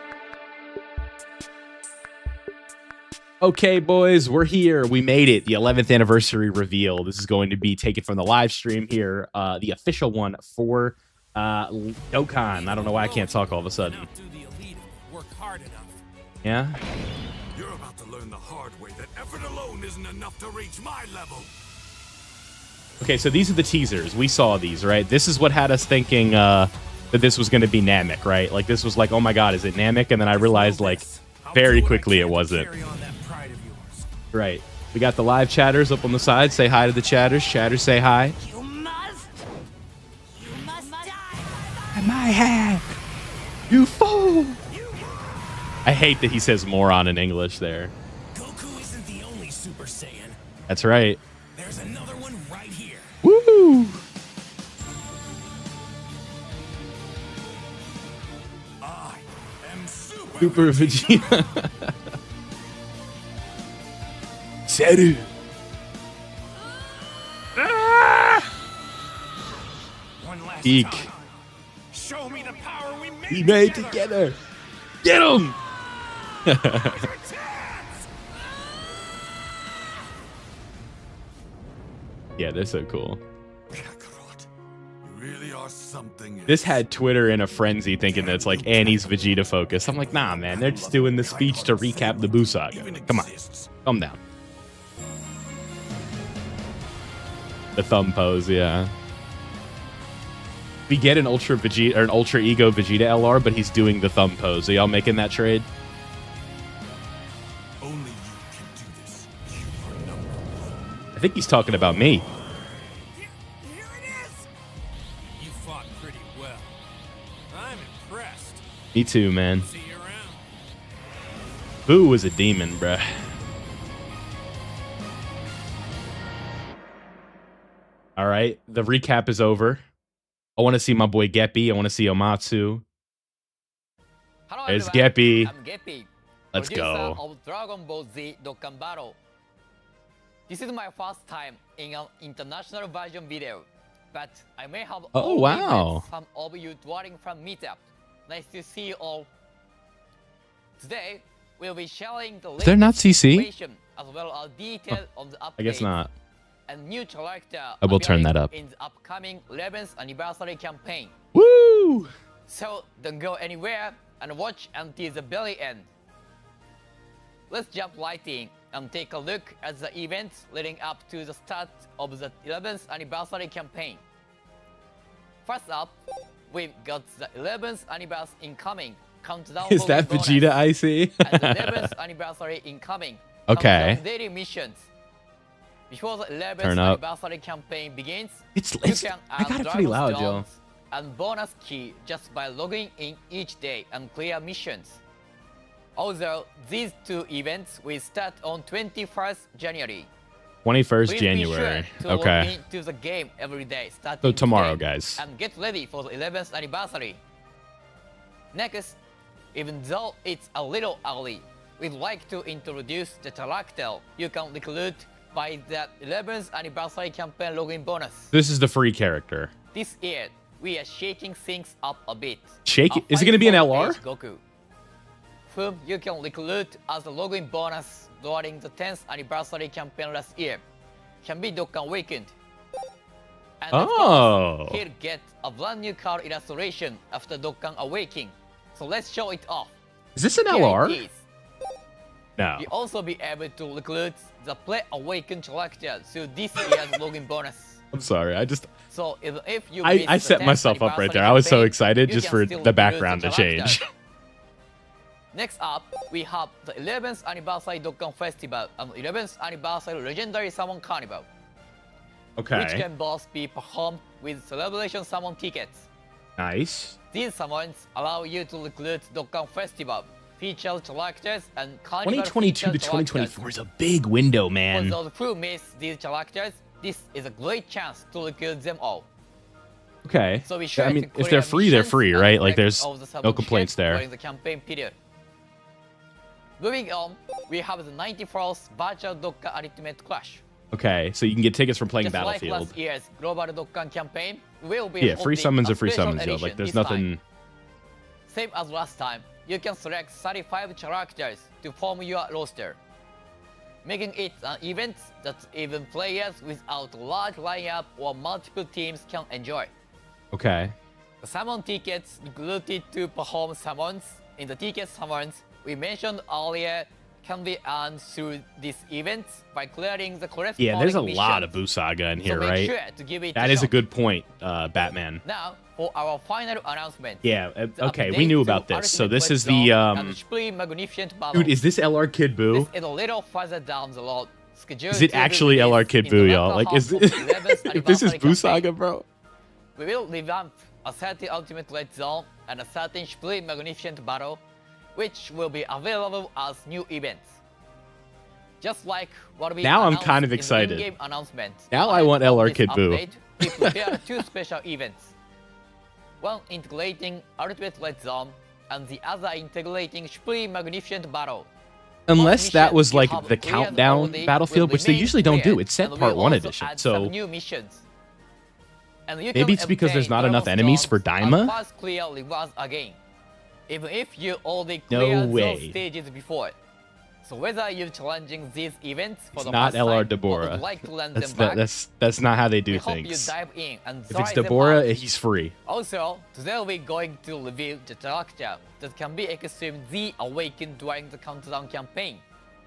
Okay, boys, we're here. We made it. The 11th anniversary reveal. This is going to be taken from the live stream here. The official one for Dokkan. I don't know why I can't talk all of a sudden. Yeah? You're about to learn the hard way that effort alone isn't enough to reach my level. Okay, so these are the teasers. We saw these, right? This is what had us thinking that this was going to be Namek, right? Like, this was like, oh my god, is it Namek? And then I realized, like, very quickly it wasn't. Right. We got the live chatters up on the side. Say hi to the chatters. Chatters, say hi. You must die. My hat. You fool. I hate that he says moron in English there. Goku isn't the only Super Saiyan. That's right. There's another one right here. Woo! I am Super Vegeta. Seru. One last Eek. time. Show me the power We made together. Get him! Yeah, they're so cool. Kakarot, you really are something. This had Twitter in a frenzy thinking that it's like Annie's Vegeta focus. I'm like, nah, man, they're just doing the speech to recap the Buu saga. Come on, calm down. The thumb pose, yeah. We get an Ultra Vegeta or an Ultra Ego Vegeta LR, but he's doing the thumb pose. Are y'all making that trade? Only you can do this. You are number one. I think he's talking about me. Here it is. You fought pretty well. I'm impressed. Me too, man. See you around. Buu was a demon, bruh. All right, the recap is over. I want to see my boy Geppy. I want to see Omatsu. Hello There's everyone, Geppy. I'm Geppy, Let's producer go. of Dragon Ball Z Dokkan Battle. This is my first time in an international version video, but I may have Oh, already wow. met some of you dwelling from Meetup. Nice to see you all. Today, we'll be sharing the Is there not latest CC? information as well as details on the update. I guess not. And new character I will turn that appearing up. in the upcoming 11th anniversary campaign. Woo! So don't go anywhere and watch until the very end. Let's jump right in and take a look at the events leading up to the start of the 11th anniversary campaign. First up, we've got the 11th anniversary incoming countdown. Is that bonus Vegeta I see? and the 11th anniversary incoming. Okay. Countdown daily missions. Before the 11th Turn up. anniversary campaign begins, It's you can I earn got it pretty Dragon loud, Joe. Stones and bonus key just by logging in each day and clear missions. Although these two events will start on 21st January. 21st Please January. Be sure to log Okay. into the game every day starting So tomorrow, today, guys. and get ready for the 11th anniversary. Next, even though it's a little early, we'd like to introduce the character you can recruit by the 11th anniversary campaign login bonus. This is the free character. This year, we are shaking things up a bit. Shake? Is it going to be an LR? Goku, whom you can recruit as a login bonus during the 10th anniversary campaign last year, can be Dokkan Awakened. And of Oh. course, he'll get a brand new card illustration after Dokkan Awakening. So let's show it off. Is this an Here it LR? is. No. You'll also be able to recruit the Play Awakened character through this year's login bonus. I'm sorry. So if you I miss the set 10th myself up right anniversary there. I was so campaign, excited you just can for still the recruit background to character. change. Next up, we have the 11th anniversary Dokkan Festival and 11th anniversary Legendary Summon Carnival, which Okay. can both be performed with Celebration Summon tickets. Nice. These summons allow you to recruit Dokkan Festival, featured characters, and Carnival 2022 to featured 2024 is a big window, characters. man. For those who miss these characters, this is a great chance to recruit them all. Okay. So be sure I mean, to if clear they're free, they're missions free, and right? Like, collect there's all the no summon complaints tickets there. during the campaign period. Moving on, we have the 94th Virtual Dokkan Ultimate Clash. Okay, so you can get tickets from playing Just like Battlefield. last year's Global Dokkan campaign, we will be Yeah, free holding summons a are free special summons, yo. Like, edition there's this time. nothing. Same as last time, you can select 35 characters to form your roster. making it an event that even players without a large lineup or multiple teams can enjoy. Okay. The summon tickets recruited to perform summons in the ticket summons we mentioned earlier can be earned through this event by clearing the corresponding Yeah, there's a missions. lot of Busaga in here, so make right? Sure to give it That a is a shot. good point, Batman. Now for our final announcement. Yeah, The okay, we update knew to about this. So Ultimate this is Red the Zone and Split Magnificent Battle. dude, is this LR Kid Boo? This is a little further down the road. Scheduled Is it to be actually released LR Kid in Boo, the y'all? latter Like, is half it, of the 11th if this is anniversary Busaga, campaign. bro? We will revamp a certain Ultimate Red Zone and a certain Split Magnificent Battle, which will be available as new events. Just like what we Now I'm announced kind of in the excited. in-game announcement. Now I Ahead want of LR this Kid Boo. update, we prepared two special events. One integrating Ultimate Red Zone and the other integrating Split Magnificent Battle. Unless Both that was missions we like have the cleared countdown already battlefield, will which they remain usually don't do. cleared, It said and we part will 1 also edition, add some so new missions. And you maybe can it's because there's obtain not enough Dragon enemies Stones for and Daima? fast clear rewards again, even if you already No cleared way. those stages before. So whether you're challenging these events for It's the not first LR time or Deborah. would like to learn That's them back, that's not how they we do hope you things. dive in and If try it's them Deborah, out. he's free. Also, today we're going to review the character that can be extreme Z awakened during the countdown campaign.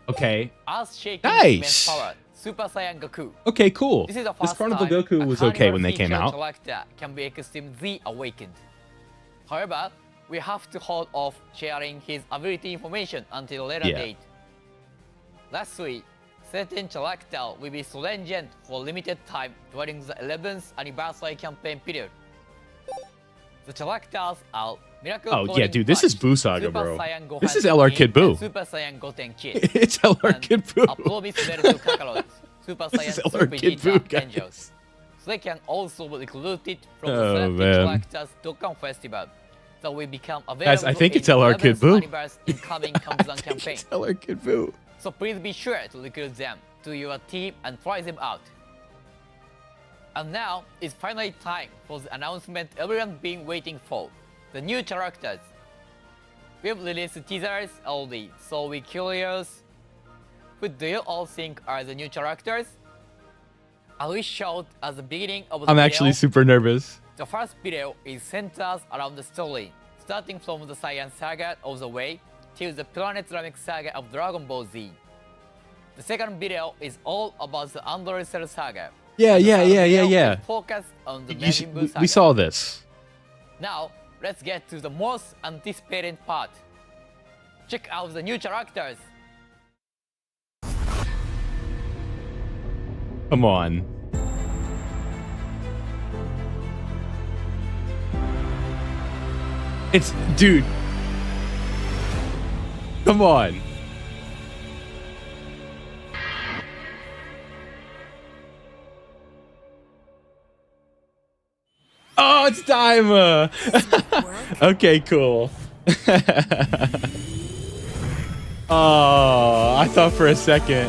Okay. Earth-shaking Nice. immense power, Super Saiyan Goku. Okay, cool. This is the This first Carnival time Goku a was okay when they carnival came featured out. character can be extreme Z awakened. However, we have to hold off sharing his ability information until a later Yeah. date. Lastly, certain character will be strengthened for limited time during the 11th anniversary campaign period. The characters are Miracle Oh, yeah, Coding dude, this is Punch, Busaga, Super bro. Saiyan Gohan This is LR King, Kid Boo. and Super Saiyan Goten Kid. It's LR and Kid Boo. a promise Naruto Kakarot, Super This Saiyan is Super LR Kid Vegeta Boo, Angels. So they can also be recruited from Oh, the 30 man. characters Dokkan Festival that will become available Guys, I think in it's LR Kid 11th Boo. anniversary incoming countdown campaign. It's LR Kid Boo. So please be sure to recruit them to your team and try them out. And now it's finally time for the announcement everyone's been waiting for, the new characters. We've released teasers already, so we're curious. Who do you all think are the new characters? As we showed at the beginning of the I'm video, actually super nervous. the first video is centered around the story, starting from the Saiyan Saga all the way till the Planet Namek Saga of Dragon Ball Z. The second video is all about the Android Cell Saga. Yeah, and the yeah, third yeah, video yeah. is focused on the You see- Majin Buu Saga. we saw this. Now, let's get to the most anticipated part. Check out the new characters. Come on. It's, dude. Come on. Oh, it's Daima. Okay, cool. Oh, I thought for a second.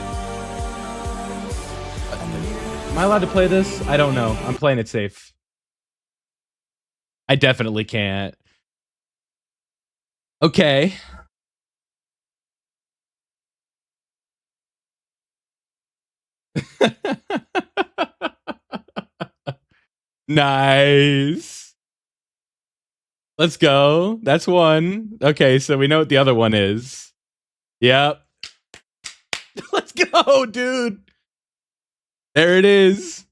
Am I allowed to play this? I don't know. I'm playing it safe. I definitely can't. Okay. Nice. Let's go. That's one. Okay, so we know what the other one is. Yep. Let's go, dude. There it is.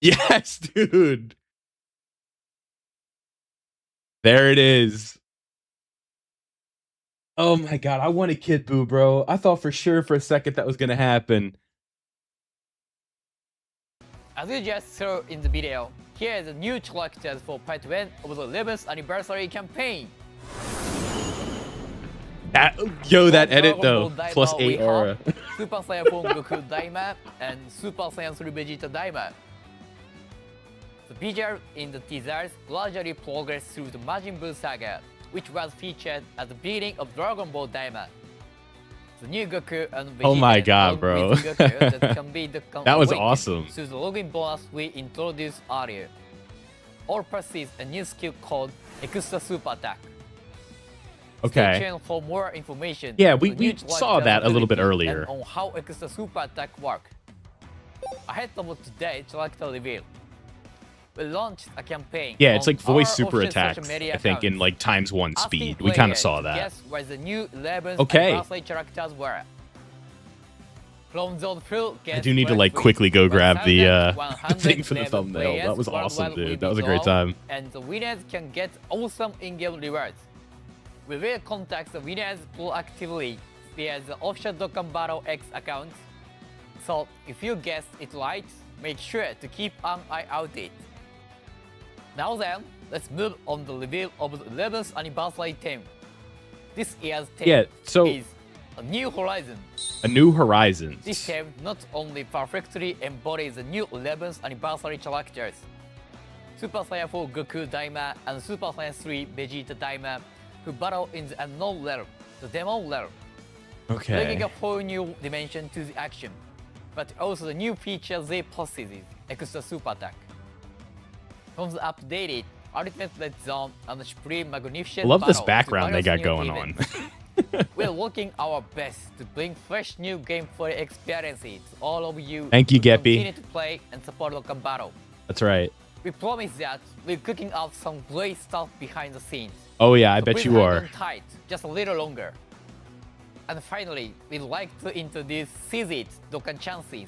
Yes, dude. There it is. Oh my god, I wanted Kid Buu, bro. I thought for sure for a second that was gonna happen. As you just saw in the video, here are the new characters for part 1 of the 11th anniversary campaign. Yo, that From edit Dragon though, Ball Daima, plus we 8 aura. have Super Saiyan 4 Goku Daima and Super Saiyan 3 Vegeta Daima. The visual in the teasers gradually progress through the Majin Buu saga, which was featured at the beginning of Dragon Ball Daima. The new Goku and Vegeta Oh my god, along bro. with Goku that can be That was awakened awesome. through the login bonus we introduced earlier. All possess a new skill called Extra Super Attack. Okay. Stay tuned for more information. Yeah, on we the new saw that a little bit ability earlier. and on how extra super attack work. Ahead of today's character reveal, we launched a campaign. Yeah, it's on like voice our super official attacks, social media I think, in accounts, like ×1 asking speed. We kind of players saw to that. Guess where the new 11th Okay. anniversary characters were. From those full I do need to like quickly go grab the thing for the 111 thumbnail. players That was awesome, worldwide will dude. be That was a great drawn, time. And the winners can get awesome in-game rewards. We will contact the winners proactively via the official Dokkan Battle X account. So if you guess it right, make sure to keep an eye out it. Now then, let's move on the reveal of the 11th anniversary theme. This year's theme Yeah, so- is A New Horizon. A New Horizons. This theme not only perfectly embodies the new 11th anniversary characters, Super Saiyan 4 Goku Daima and Super Saiyan 3 Vegeta Daima, who battle in the unknown realm, the demon realm, bringing Okay. a whole new dimension to the action. But also the new feature they possesses, extra super attack. From the updated Ultimate Red Zone and the Supreme Magnificent I love this battle to background they got various new going on. events. We're working our best to bring fresh new gameplay experiences to all of you. Thank you, who Geppy. Continue to play and support Dokkan Battle. That's right. We promise that we're cooking up some great stuff behind the scenes. Oh yeah, I So bet please you hang are. on tight, just a little longer. And finally, we'd like to introduce Seize It Dokkan Chances.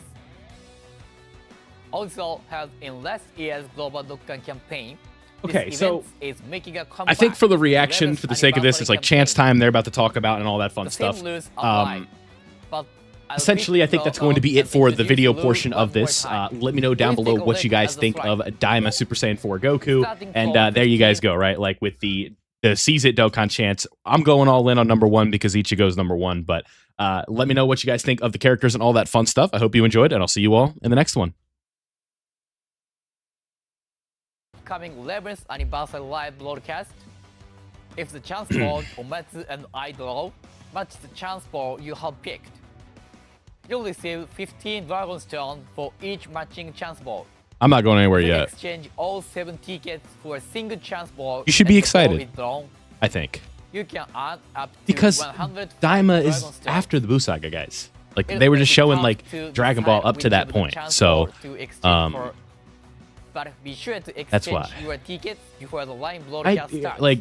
Also held in last year's Global Dokkan campaign. This Okay, so event is making a I comeback think for the to reaction, 11th for the sake of this, it's like anniversary chance campaign. time they're about to talk about and all that fun The stuff. same rules apply, but I'll Essentially, I think that's going to be it for the video portion of this. Let me know down Please below take a what you look guys at the think slide. of Daima Super Saiyan 4 Goku, Starting and from there you guys 15. go, right? Like with the Seize It Dokkan chance, I'm going all in on #1 because Ichigo's #1. But let me know what you guys think of the characters and all that fun stuff. I hope you enjoyed, and I'll see you all in the next one. Coming 11th anniversary live broadcast. If the chance board Omatsu and I draw match the chance board you have picked, you'll receive 15 Dragon Stone for each matching chance board. I'm not going anywhere You yet, exchange all 7 tickets for a single chance board. You should be and the board excited. is drawn. I think. You can earn up to Because 100 Daima Dragon is Stones. after the Busaga, guys. Like, It'll they were make just it showing, tough like, to Dragon Ball decide up to which that of the point. chance So, board to exchange for. But be sure to That's exchange why. your tickets before the line I, broadcast starts. like,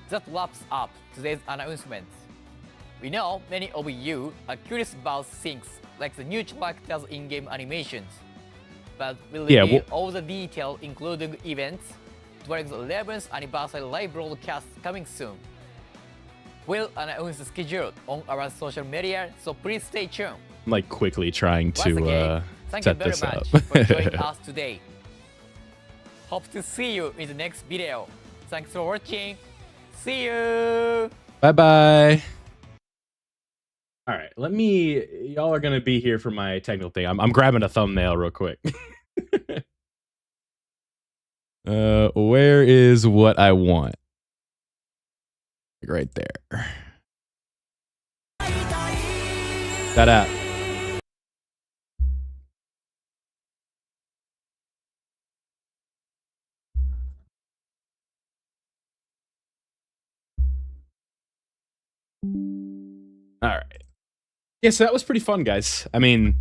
That wraps up today's announcement. We know many of you are curious about things like the new characters in-game animations, but we'll Yeah, reveal well- all the detail including events during the 11th anniversary live broadcast coming soon. We'll announce the schedule on our social media, so please stay tuned. I'm, like, quickly trying Once again, to thank you set very this up. much for joining us today. Hope to see you in the next video. Thanks for watching. See you! Bye-bye. All right, y'all are going to be here for my technical thing. I'm grabbing a thumbnail real quick. Where is what I want? Right there. That app. All right. Yeah, so that was pretty fun, guys. I mean,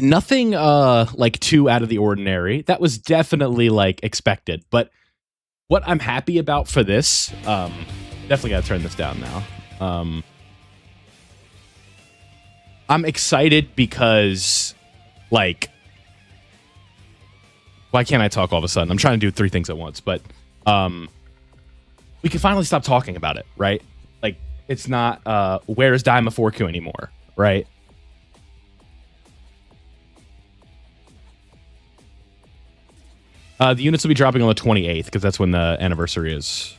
nothing like too out of the ordinary. That was definitely like expected. But what I'm happy about for this, definitely gotta turn this down now. I'm excited because, like, why can't I talk all of a sudden? I'm trying to do 3 things at once, but we can finally stop talking about it, right? Like, it's not where is Daima 4Q anymore, right? The units will be dropping on the 28th because that's when the anniversary is.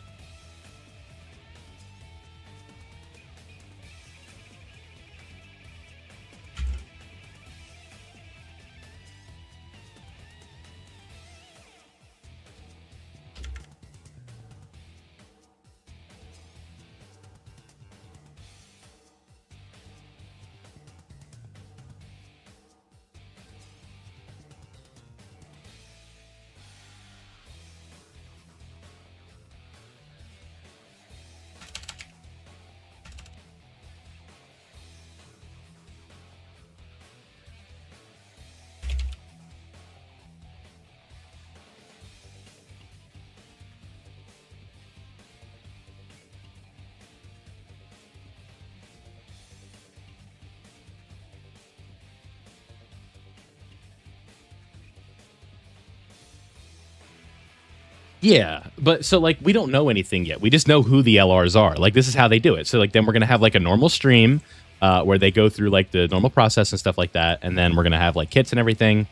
Yeah, but so like we don't know anything yet. We just know who the LRs are. Like this is how they do it. So like then we're gonna have like a normal stream where they go through like the normal process and stuff like that, and then we're gonna have like kits and everything.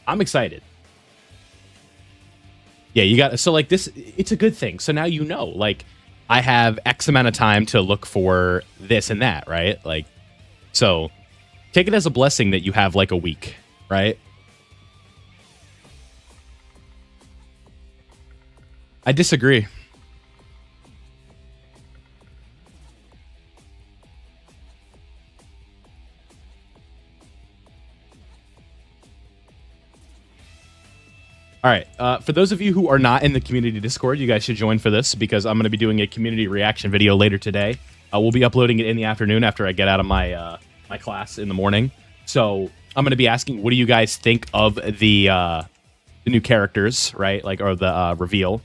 I'm excited. Yeah, you got so like this. It's a good thing. So now you know. Like I have X amount of time to look for this and that, right? Like so, take it as a blessing that you have like a week, right? I disagree. All right. For those of you who are not in the community Discord, you guys should join for this because I'm going to be doing a community reaction video later today. We'll be uploading it in the afternoon after I get out of my my class in the morning. So I'm going to be asking, what do you guys think of the new characters, right? Like, or the reveal.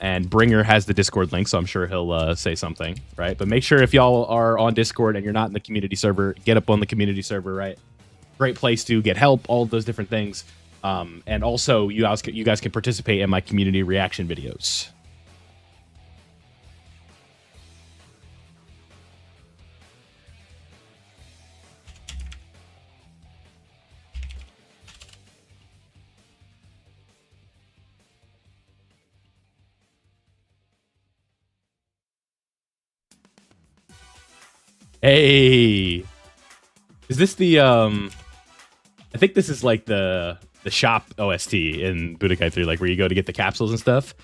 And Bringer has the Discord link, so I'm sure he'll say something, right? But make sure if y'all are on Discord and you're not in the community server, get up on the community server, right? Great place to get help, all of those different things. And also, you guys can participate in my community reaction videos. Hey, is this the I think this is like the shop OST in Budokai 3, like where you go to get the capsules and stuff.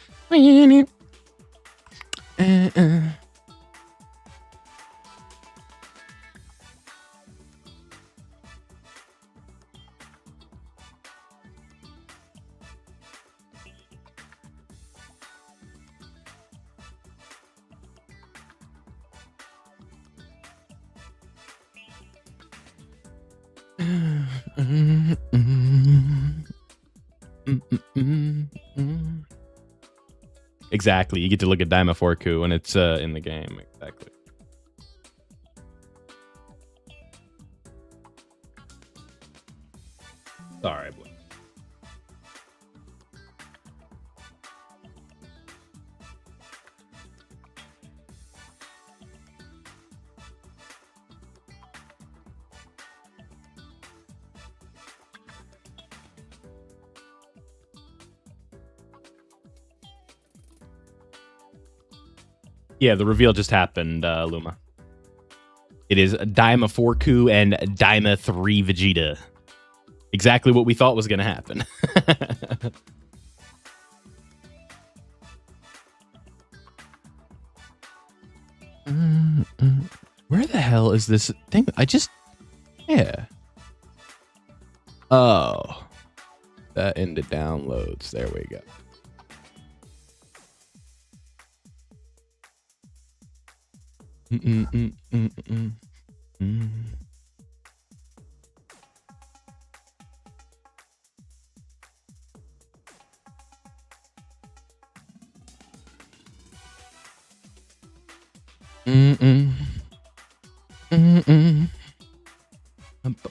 Exactly. You get to look at Daima Forku when it's in the game. Exactly. Sorry, boy. Yeah, the reveal just happened, Luma. It is Daima Forku and Daima 3 Vegeta. Exactly what we thought was going to happen. Where the hell is this thing? Yeah. Oh. That into downloads. There we go.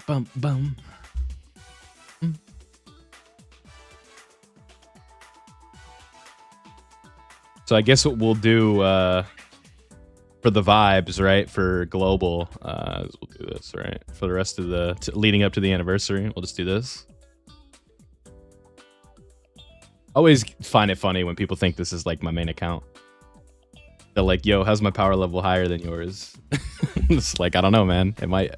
Bum, bum. So I guess what we'll do for the vibes, right? For global, we'll do this, right? For the rest of the leading up to the anniversary, we'll just do this. Always find it funny when people think this is like my main account. They're like, "Yo, how's my power level higher than yours?" It's like, I don't know, man. It might.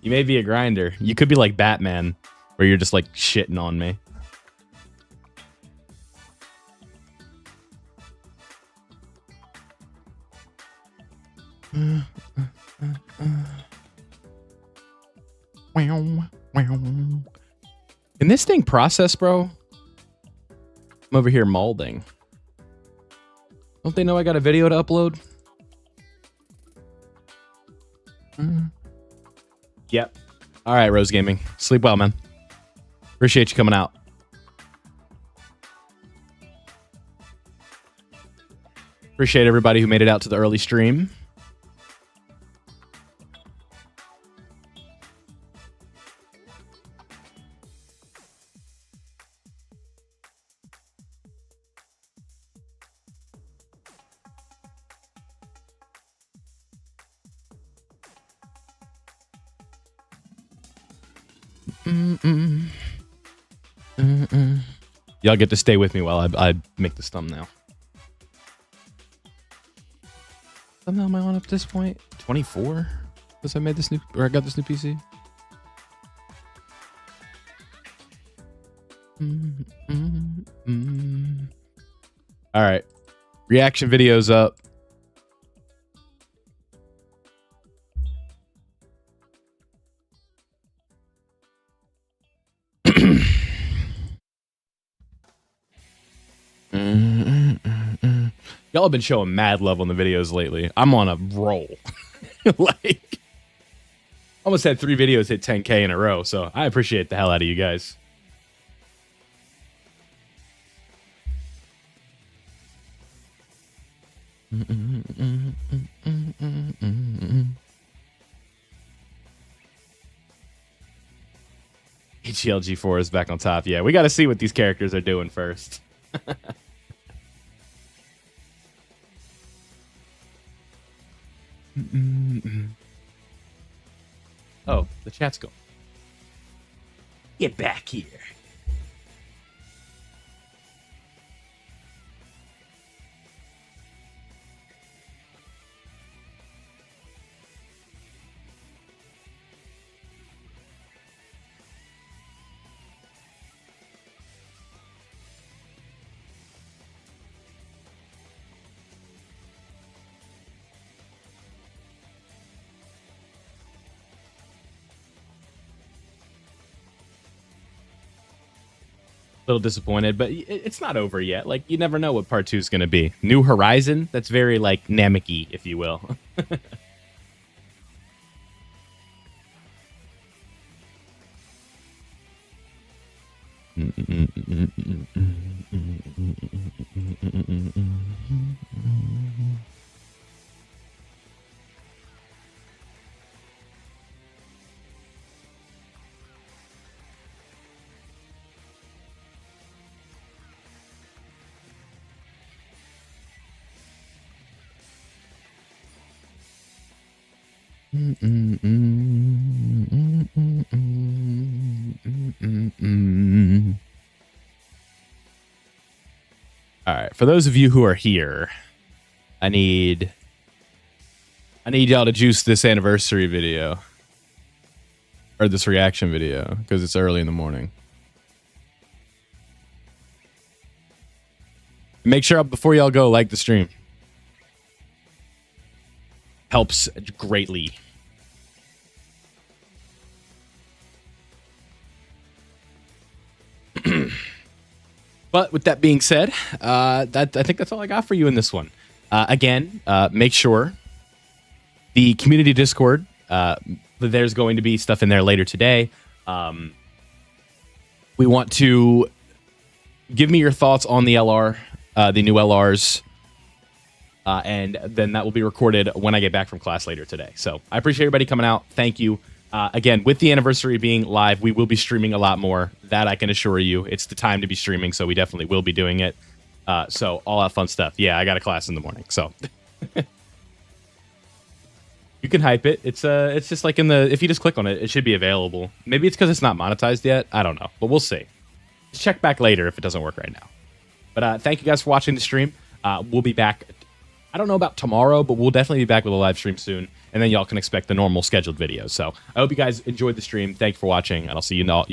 You may be a grinder. You could be like Batman, where you're just like shitting on me. Can this thing process, bro? I'm over here molding. Don't they know I got a video to upload? Yep. All right, Rose Gaming. Sleep well, man. Appreciate you coming out. Appreciate everybody who made it out to the early stream. Y'all get to stay with me while I make this thumbnail. Thumbnail am I on at this point? 24? Because I made this new, or I got this new PC. All right, reaction videos up. Y'all have been showing mad love on the videos lately. I'm on a roll. Like, almost had 3 videos hit 10K in a row, so I appreciate the hell out of you guys. HLG4 is back on top. Yeah, we got to see what these characters are doing first. Oh, the chat's going. Get back here. Little disappointed, but it's not over yet. Like, you never know what part 2 is going to be. New Horizon, that's very like Namek-y, if you will. All right, for those of you who are here, I need y'all to juice this anniversary video or this reaction video because it's early in the morning. Make sure before y'all go, like the stream. Helps greatly. But with that being said, I think that's all I got for you in this one. Again, make sure the community Discord, there's going to be stuff in there later today. We want to give me your thoughts on the LR, the new LRs. And then that will be recorded when I get back from class later today. So I appreciate everybody coming out. Thank you. Again, with the anniversary being live, we will be streaming a lot more. That I can assure you. It's the time to be streaming, so we definitely will be doing it. So all that fun stuff. Yeah, I got a class in the morning, so you can hype it. It's just like in the, if you just click on it, it should be available. Maybe it's because it's not monetized yet. I don't know, but we'll see. Just check back later if it doesn't work right now. But thank you guys for watching the stream. We'll be back. I don't know about tomorrow, but we'll definitely be back with a live stream soon. And then y'all can expect the normal scheduled videos. So I hope you guys enjoyed the stream. Thank you for watching, and I'll see you all